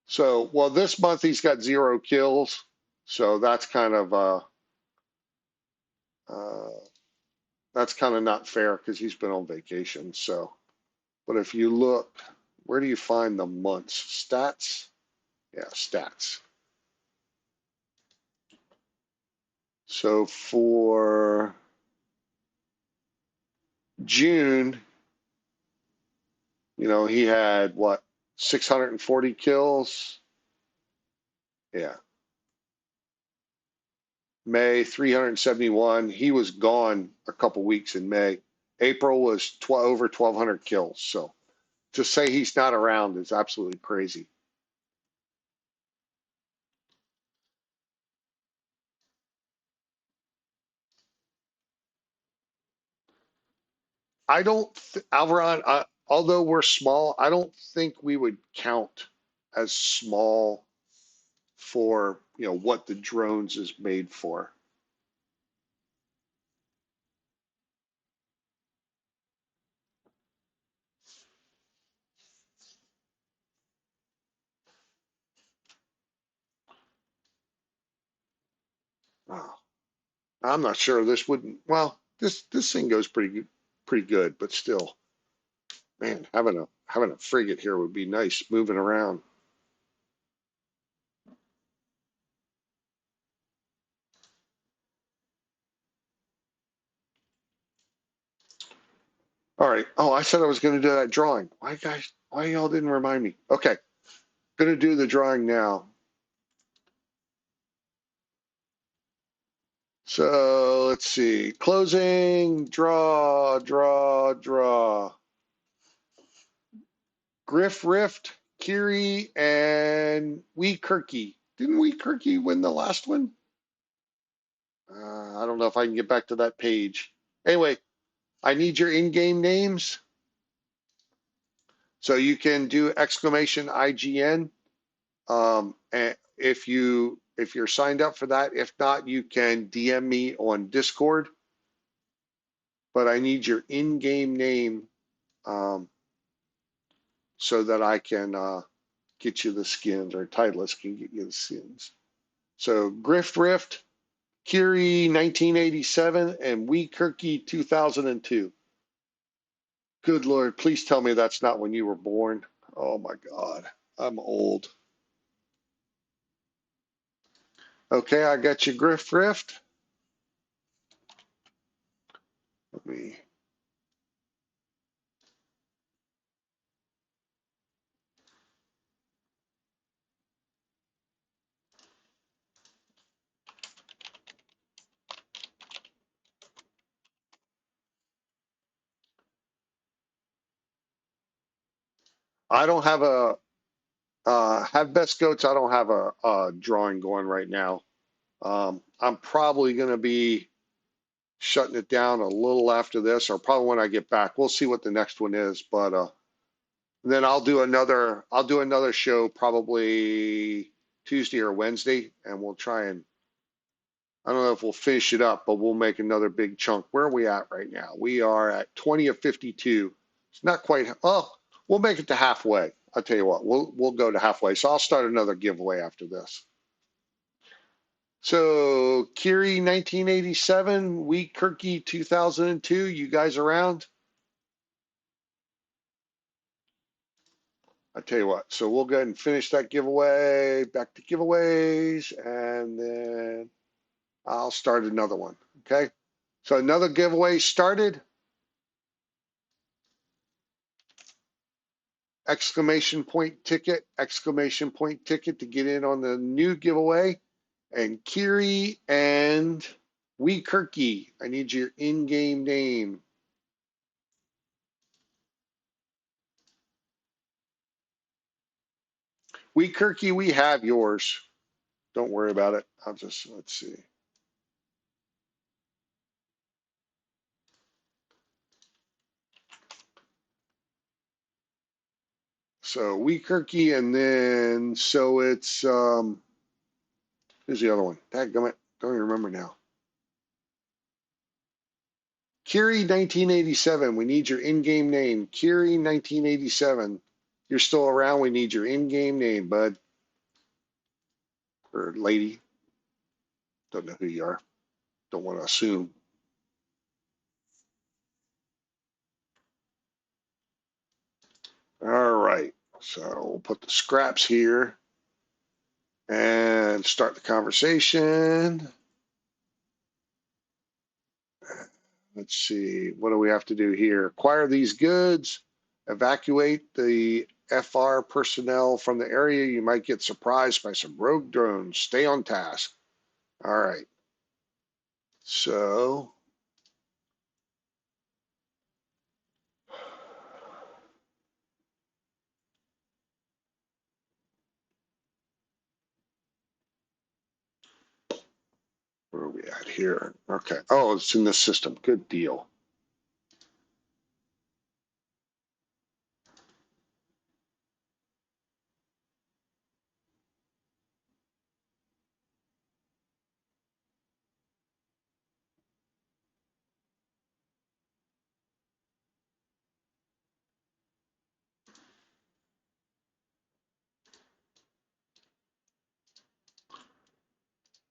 so well, this month he's got 0 kills. So uh, that's kind of not fair because he's been on vacation. So, but if you look, where do you find the months? Stats? Yeah, stats. So for June, he had what, 640 kills? Yeah. May, 371. He was gone a couple weeks in May. April was over 1,200 kills. So to say he's not around is absolutely crazy. I don't, Alvaron, although we're small, I don't think we would count as small for, what the drones is made for. Wow. I'm not sure this wouldn't, well, this thing goes pretty good, but still, man, having a frigate here would be nice moving around. All right. Oh, I said I was going to do that drawing. Why, guys? Why y'all didn't remind me? Okay. Going to do the drawing now. So let's see. Closing, draw. Griff Rift, Kiri, and Wee Kirky. Didn't Wee Kirky win the last one? I don't know if I can get back to that page. Anyway, I need your in-game names. So you can do exclamation IGN. And if you're signed up for that, if not, you can DM me on Discord. But I need your in-game name um, so that I can get you the skins, or Titleist can get you the skins. So Grift Rift, Kiri 1987, and Wee Kirky 2002. Good Lord, please tell me that's not when you were born. Oh my God, I'm old. Okay, I got you, Grift Rift. Let me. I don't have have best goats. I don't have a drawing going right now. I'm probably going to be shutting it down a little after this, or probably when I get back. We'll see what the next one is, but then I'll do another show probably Tuesday or Wednesday, and we'll try and, I don't know if we'll finish it up, but we'll make another big chunk. Where are we at right now? We are at 20 of 52. It's not quite. Oh, we'll make it to halfway. I'll tell you what, we'll go to halfway. So I'll start another giveaway after this. So Kiri 1987, Wee Kirky 2002. You guys around? I tell you what, so we'll go ahead and finish that giveaway, back to giveaways, and then I'll start another one. Okay. So another giveaway started. Exclamation point ticket to get in on the new giveaway. And Kiri and Wee Kirky, I need your in-game name. Wee Kirky, we have yours. Don't worry about it. Let's see. So Wee Kirky, and then, so it's, who's the other one? Dadgummit, don't even remember now. Kiri 1987, we need your in-game name. Kiri 1987, you're still around, we need your in-game name, bud. Or lady. Don't know who you are. Don't want to assume. All right, so we'll put the scraps here and start the conversation. Let's see, what do we have to do here? Acquire these goods, evacuate the FR personnel from the area. You might get surprised by some rogue drones. Stay on task. All right. So where are we at here? Okay. Oh, it's in the system. Good deal.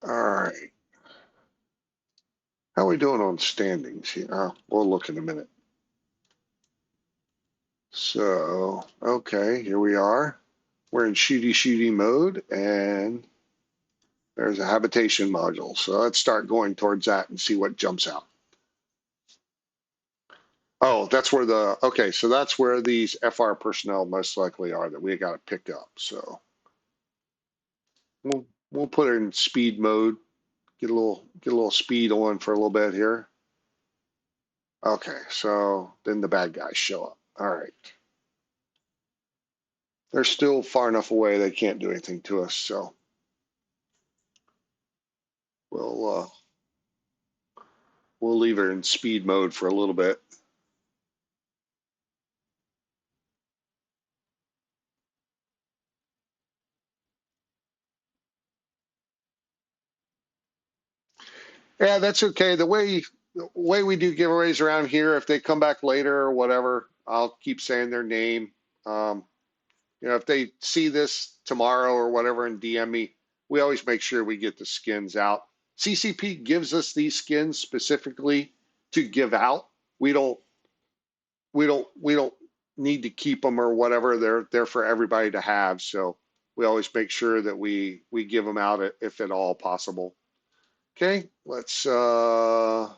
All right. How are we doing on standings here? We'll look in a minute. So, okay, here we are. We're in shooty mode, and there's a habitation module. So let's start going towards that and see what jumps out. Oh, that's where okay, so that's where these FR personnel most likely are that we got to pick up. So we'll put it in speed mode, get a little speed on for a little bit here. Okay, so then the bad guys show up. All right. They're still far enough away they can't do anything to us, so we'll leave her in speed mode for a little bit. Yeah, that's okay. The way we do giveaways around here, if they come back later or whatever, I'll keep saying their name. Um, if they see this tomorrow or whatever and DM me, we always make sure we get the skins out. CCP gives us these skins specifically to give out. We don't we don't need to keep them or whatever. They're for everybody to have. So we always make sure that we give them out if at all possible. Okay, let's go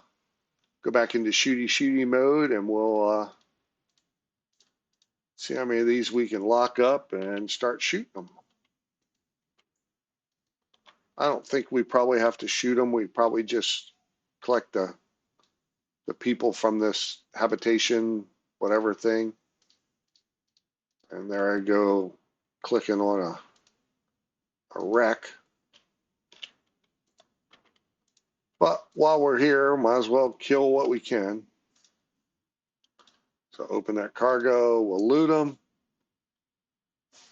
back into shooty mode, and we'll see how many of these we can lock up and start shooting them. I don't think we probably have to shoot them. We probably just collect the people from this habitation, whatever thing. And there I go, clicking on a wreck. But while we're here, might as well kill what we can. So open that cargo, we'll loot them.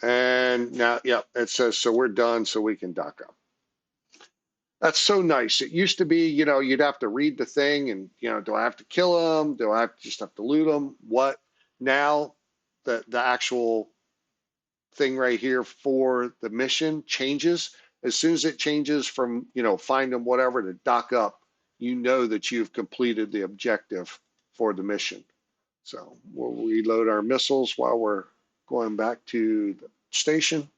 And now, yep, it says, so we're done, so we can dock up. That's so nice. It used to be, you'd have to read the thing and, do I have to kill them? Do I just have to loot them? What? Now, the actual thing right here for the mission changes. As soon as it changes from, find them, whatever, to dock up, you know that you've completed the objective for the mission. So we'll reload our missiles while we're Going back to the station.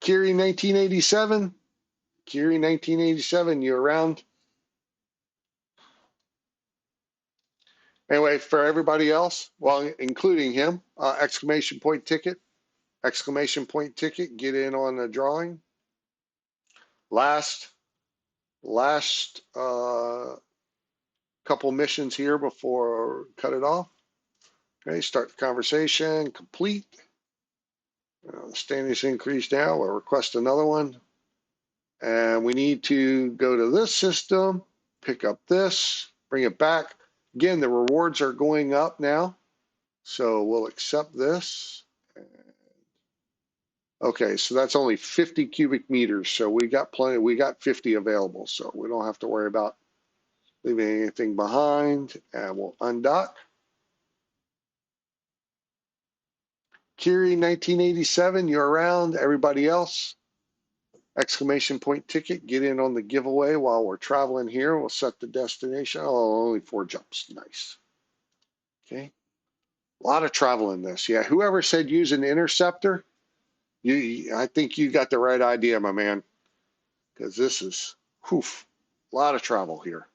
Kiri 1987. Kiri 1987, you around? Anyway, for everybody else, well, including him, exclamation point ticket, get in on the drawing. Last couple missions here before cut it off. Okay, start the conversation, complete. The standings increase now. We'll request another one. And we need to go to this system, pick up this, bring it back. Again, the rewards are going up now. So we'll accept this. Okay, so that's only 50 cubic meters. So we got plenty, we got 50 available. So we don't have to worry about leaving anything behind. And we'll undock. Kiri 1987, you're around. Everybody else, exclamation point ticket, get in on the giveaway while we're traveling here. We'll set the destination. Oh, only 4 jumps. Nice. Okay. A lot of travel in this. Yeah, whoever said use an interceptor, I think you got the right idea, my man, because this is a lot of travel here.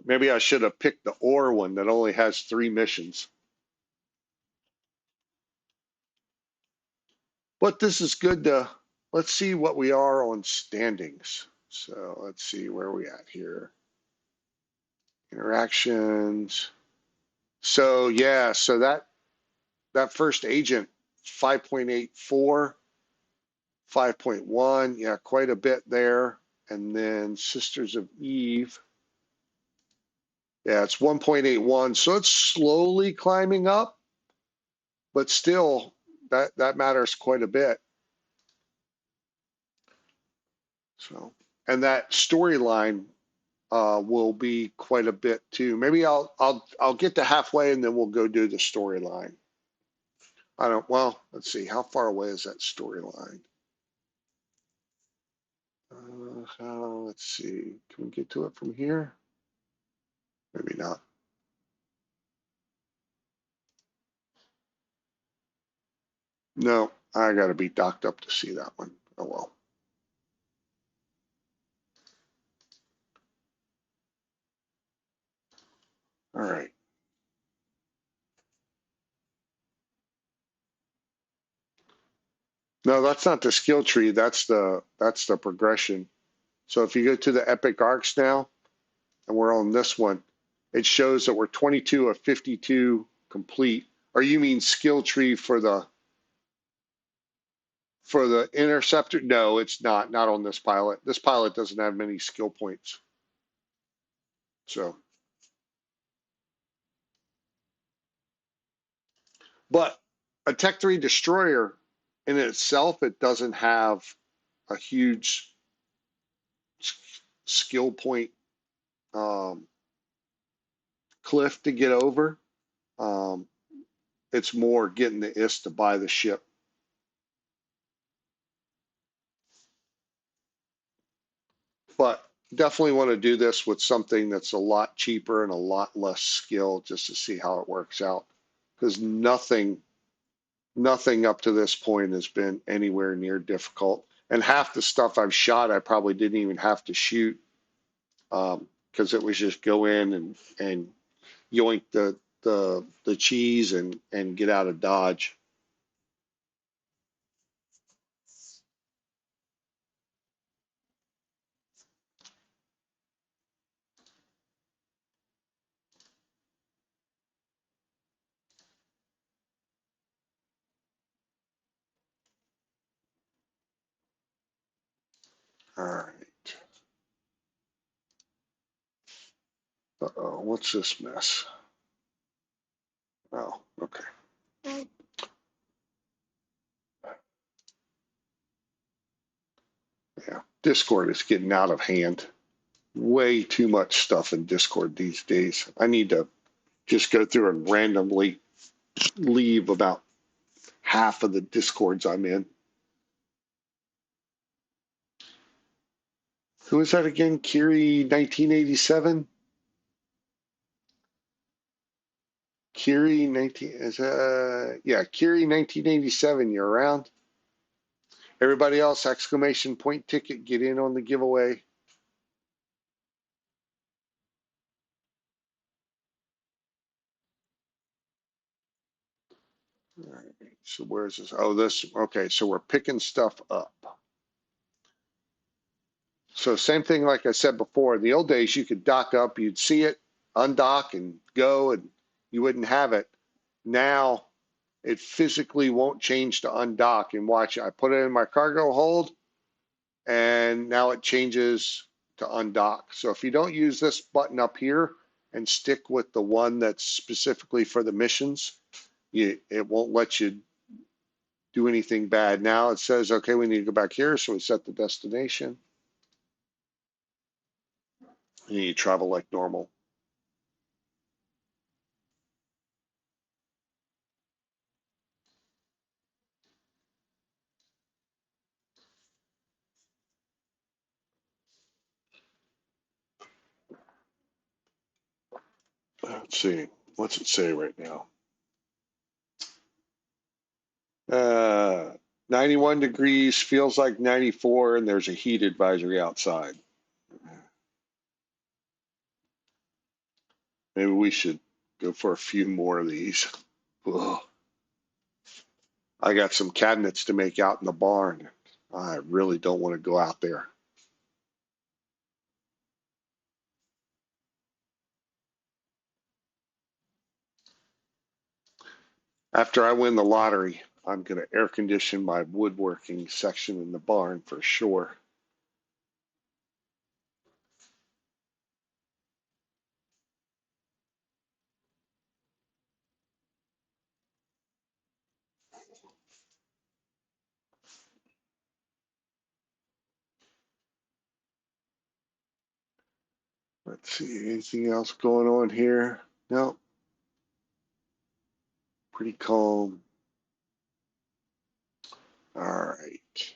Maybe I should have picked the ore one that only has 3 missions. But this is good to, let's see what we are on standings. So let's see where we at here. Interactions. So yeah, so that first agent, 5.84, 5.1, yeah, quite a bit there. And then Sisters of Eve, yeah, it's 1.81. So it's slowly climbing up, but still that matters quite a bit. So, and that storyline will be quite a bit too. Maybe I'll get to halfway and then we'll go do the storyline. Well, let's see, how far away is that storyline? Let's see, can we get to it from here? Maybe not. No, I got to be docked up to see that one. Oh well. All right. No, that's not the skill tree. That's the progression. So if you go to the epic arcs now, and we're on this one, it shows that we're 22 of 52 complete. Or you mean skill tree for the interceptor? No, it's not on this pilot. This pilot doesn't have many skill points. So, but a Tech 3 destroyer in itself, it doesn't have a huge skill point cliff to get over. It's more getting the IS to buy the ship. But definitely want to do this with something that's a lot cheaper and a lot less skill just to see how it works out. Because nothing up to this point has been anywhere near difficult. And half the stuff I've shot, I probably didn't even have to shoot because it was just go in and yoink the cheese and get out of Dodge. All right. Uh-oh, what's this mess? Oh, okay. Yeah, Discord is getting out of hand. Way too much stuff in Discord these days. I need to just go through and randomly leave about half of the Discords I'm in. Who is that again? Kiri 1987? Kiri 19 is yeah, Kiri 1987, you're around. Everybody else, exclamation point ticket, get in on the giveaway. All right, so where's this? Oh, this, okay, so we're picking stuff up. So same thing like I said before, in the old days you could dock up, you'd see it, undock and go, and you wouldn't have it. Now it physically won't change to undock. And watch, I put it in my cargo hold, and now it changes to undock. So if you don't use this button up here and stick with the one that's specifically for the missions, it won't let you do anything bad. Now it says, okay, we need to go back here. So we set the destination and you travel like normal. Let's see, what's it say right now? 91 degrees, feels like 94, and there's a heat advisory outside. Maybe we should go for a few more of these. Ugh. I got some cabinets to make out in the barn. I really don't want to go out there. After I win the lottery, I'm going to air condition my woodworking section in the barn for sure. Let's see, anything else going on here? No, pretty calm. All right.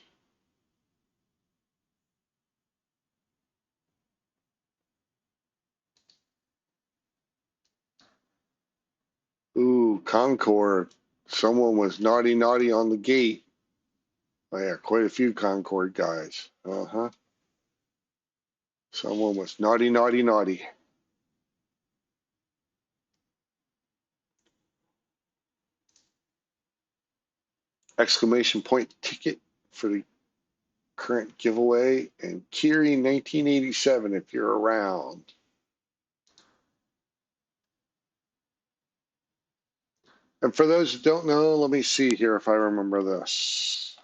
Ooh, Concord. Someone was naughty, naughty on the gate. Oh, yeah, quite a few Concord guys. Uh-huh. Someone was naughty, naughty, naughty. Exclamation point ticket for the current giveaway. And Kiri 1987 if you're around. And for those that don't know, let me see here if I remember this.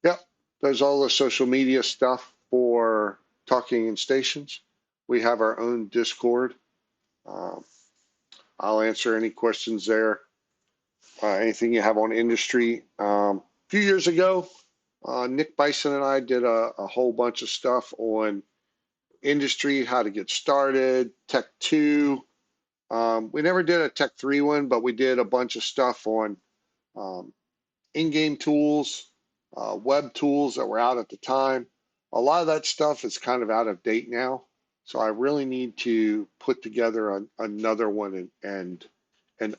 Yep, there's all the social media stuff for Talking in Stations. We have our own Discord. Um, I'll answer any questions there. Anything you have on industry. A few years ago, Nick Bison and I did a whole bunch of stuff on industry, how to get started, Tech 2. We never did a Tech 3 one, but we did a bunch of stuff on um, in-game tools, web tools that were out at the time. A lot of that stuff is kind of out of date now. So I really need to put together another one and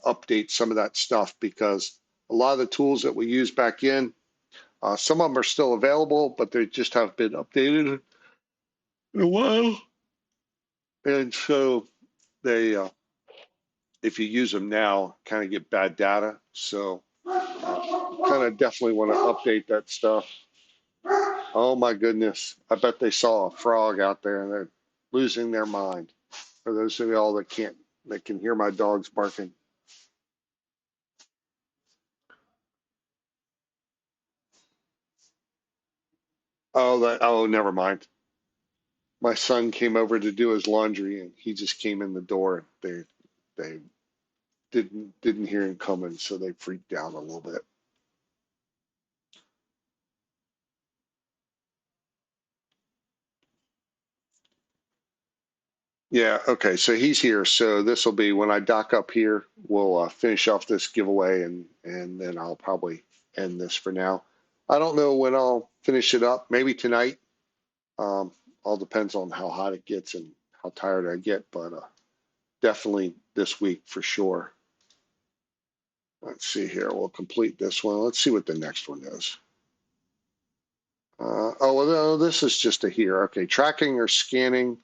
update some of that stuff because a lot of the tools that we used back in, some of them are still available, but they just haven't been updated in a while. And so they, if you use them now, kind of get bad data. So kind of definitely want to update that stuff. Oh my goodness. I bet they saw a frog out there and they're losing their mind. For those of y'all that can hear my dogs barking. Oh, never mind. My son came over to do his laundry and he just came in the door. They didn't hear him coming, so they freaked out a little bit. Yeah, okay, so he's here. So this will be when I dock up here, we'll finish off this giveaway and then I'll probably end this for now. I don't know when I'll finish it up, maybe tonight. All depends on how hot it gets and how tired I get, but definitely this week for sure. Let's see here. We'll complete this one. Let's see what the next one is. Oh, well, no, this is just a here. Okay, tracking or scanning.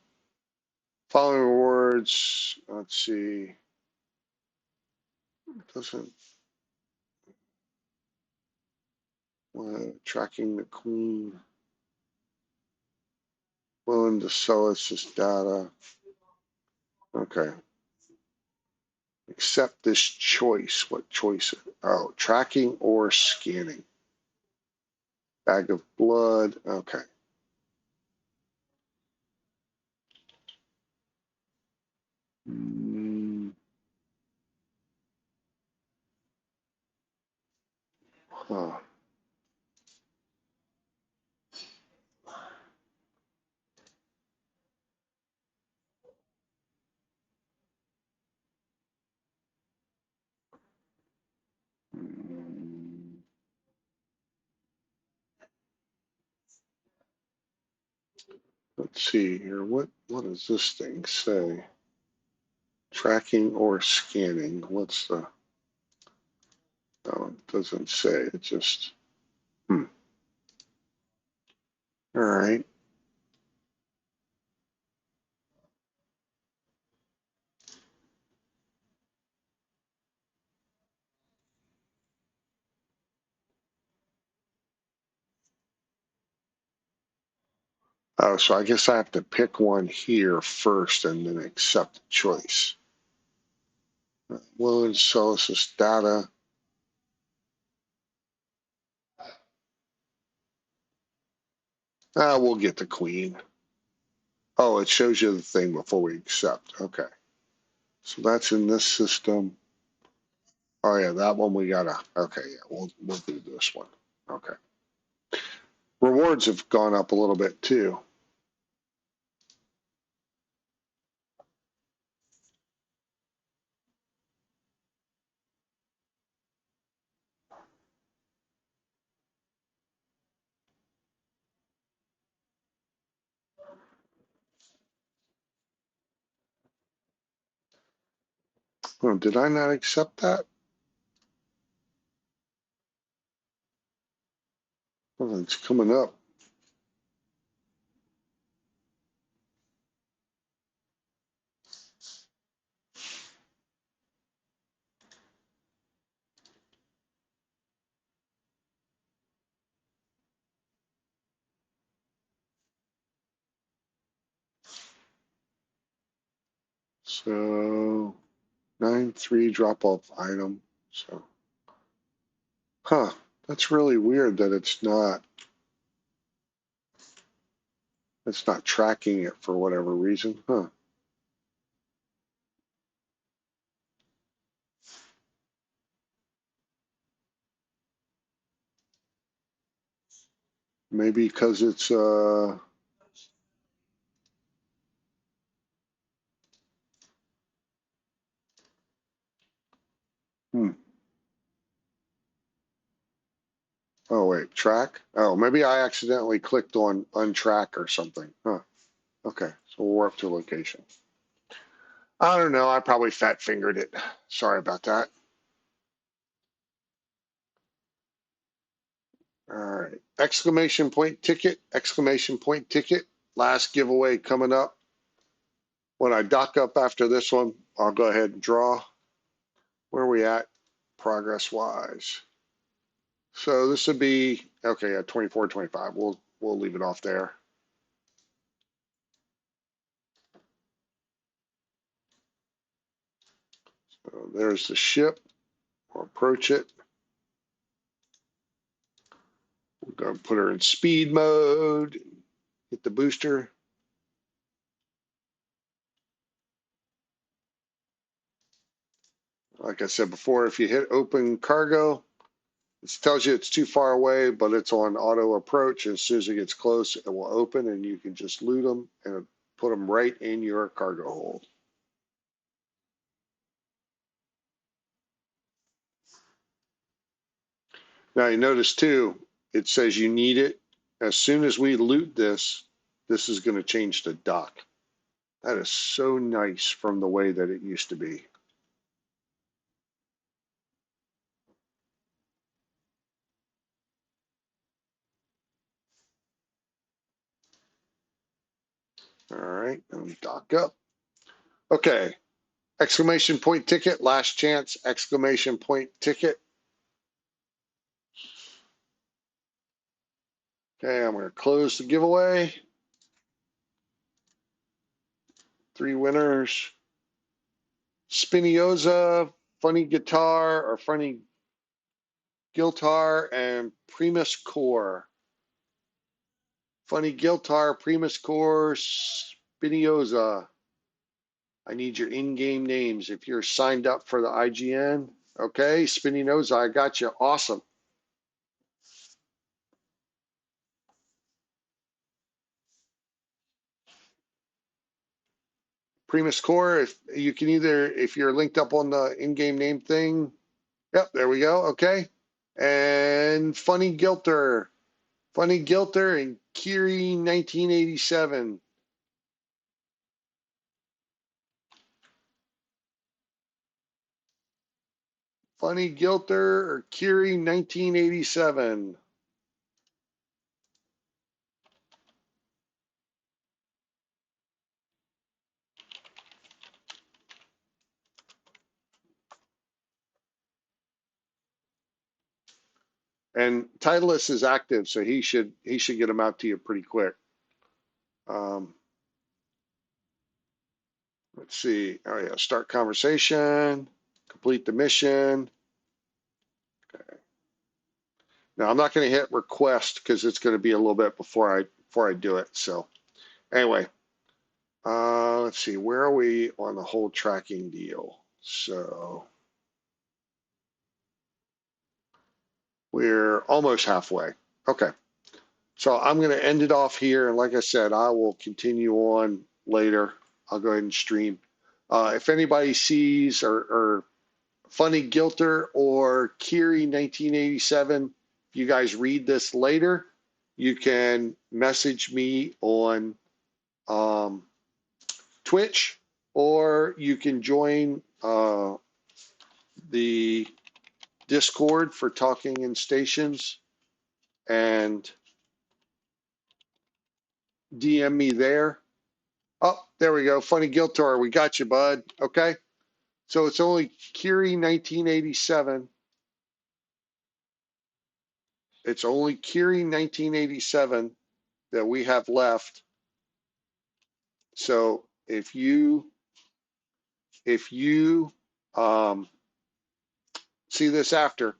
Following rewards. Let's see. Doesn't tracking the queen. Willing to sell us this data. Okay. Accept this choice. What choice? Oh, tracking or scanning. Bag of blood. Okay. Mm, huh. Mm, let's see here. What does this thing say? Tracking or scanning? What's the? No, it doesn't say. It just. Hmm. All right. Oh, so I guess I have to pick one here first and then accept the choice. Willing to sell us this data. We'll get the queen. Oh, it shows you the thing before we accept. Okay. So that's in this system. Oh yeah, that one we gotta. Okay, yeah, we'll do this one. Okay. Rewards have gone up a little bit too. Oh, did I not accept that? Oh, it's coming up. So 9.3 drop off item. So, huh? That's really weird that it's not tracking it for whatever reason, huh? Maybe because it's hmm. Oh wait, track. Oh, maybe I accidentally clicked on untrack or something. Huh? Okay, so we're up to location. I don't know. I probably fat fingered it. Sorry about that. All right. Exclamation point ticket. Exclamation point ticket. Last giveaway coming up. When I dock up after this one, I'll go ahead and draw. Where are we at progress wise? So this would be okay at 24, 25. We'll leave it off there. So there's the ship. We'll approach it. We're going to put her in speed mode. Hit the booster. Like I said before, if you hit open cargo, it tells you it's too far away, but it's on auto approach. As soon as it gets close, it will open and you can just loot them and put them right in your cargo hold. Now you notice too, it says you need it. As soon as we loot this, this is going to change the dock. That is so nice from the way that it used to be. All right, let me dock up. Okay, exclamation point ticket, last chance, exclamation point ticket. Okay, I'm going to close the giveaway. 3 winners. Spiniosa, Funny Guitar, or Funny Guitar, and Primus Core. Funny Guitar, Primus Core, Spiniosa. I need your in-game names. If you're signed up for the IGN, okay, Spiniosa, I got you. Awesome. Primus Core, if you can either, if you're linked up on the in-game name thing, yep, there we go, okay. And Funny Gilter and Kiri 1987. Funny Gilter or Kiri 1987. And Titleist is active, so he should get them out to you pretty quick. Let's see. Oh yeah, start conversation, complete the mission. Okay. Now I'm not going to hit request because it's going to be a little bit before I do it. So anyway, let's see. Where are we on the whole tracking deal? So we're almost halfway. Okay. So I'm going to end it off here. And like I said, I will continue on later. I'll go ahead and stream. If anybody sees or Funny Gilter or Kiri 1987, if you guys read this later, you can message me on Twitch, or you can join the Discord for Talking in Stations and DM me there. Oh, there we go. Funny Giltor, we got you, bud. Okay. So it's only Kiri 1987. It's only Kiri 1987 that we have left. So if you see this after,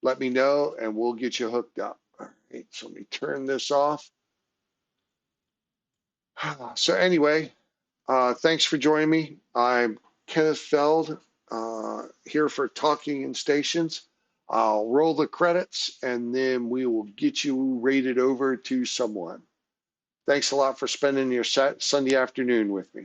let me know and we'll get you hooked up. All right. So let me turn this off. So anyway, thanks for joining me. I'm Kenneth Feld, here for Talking in Stations. I'll roll the credits and then we will get you rated over to someone. Thanks a lot for spending your Sunday afternoon with me.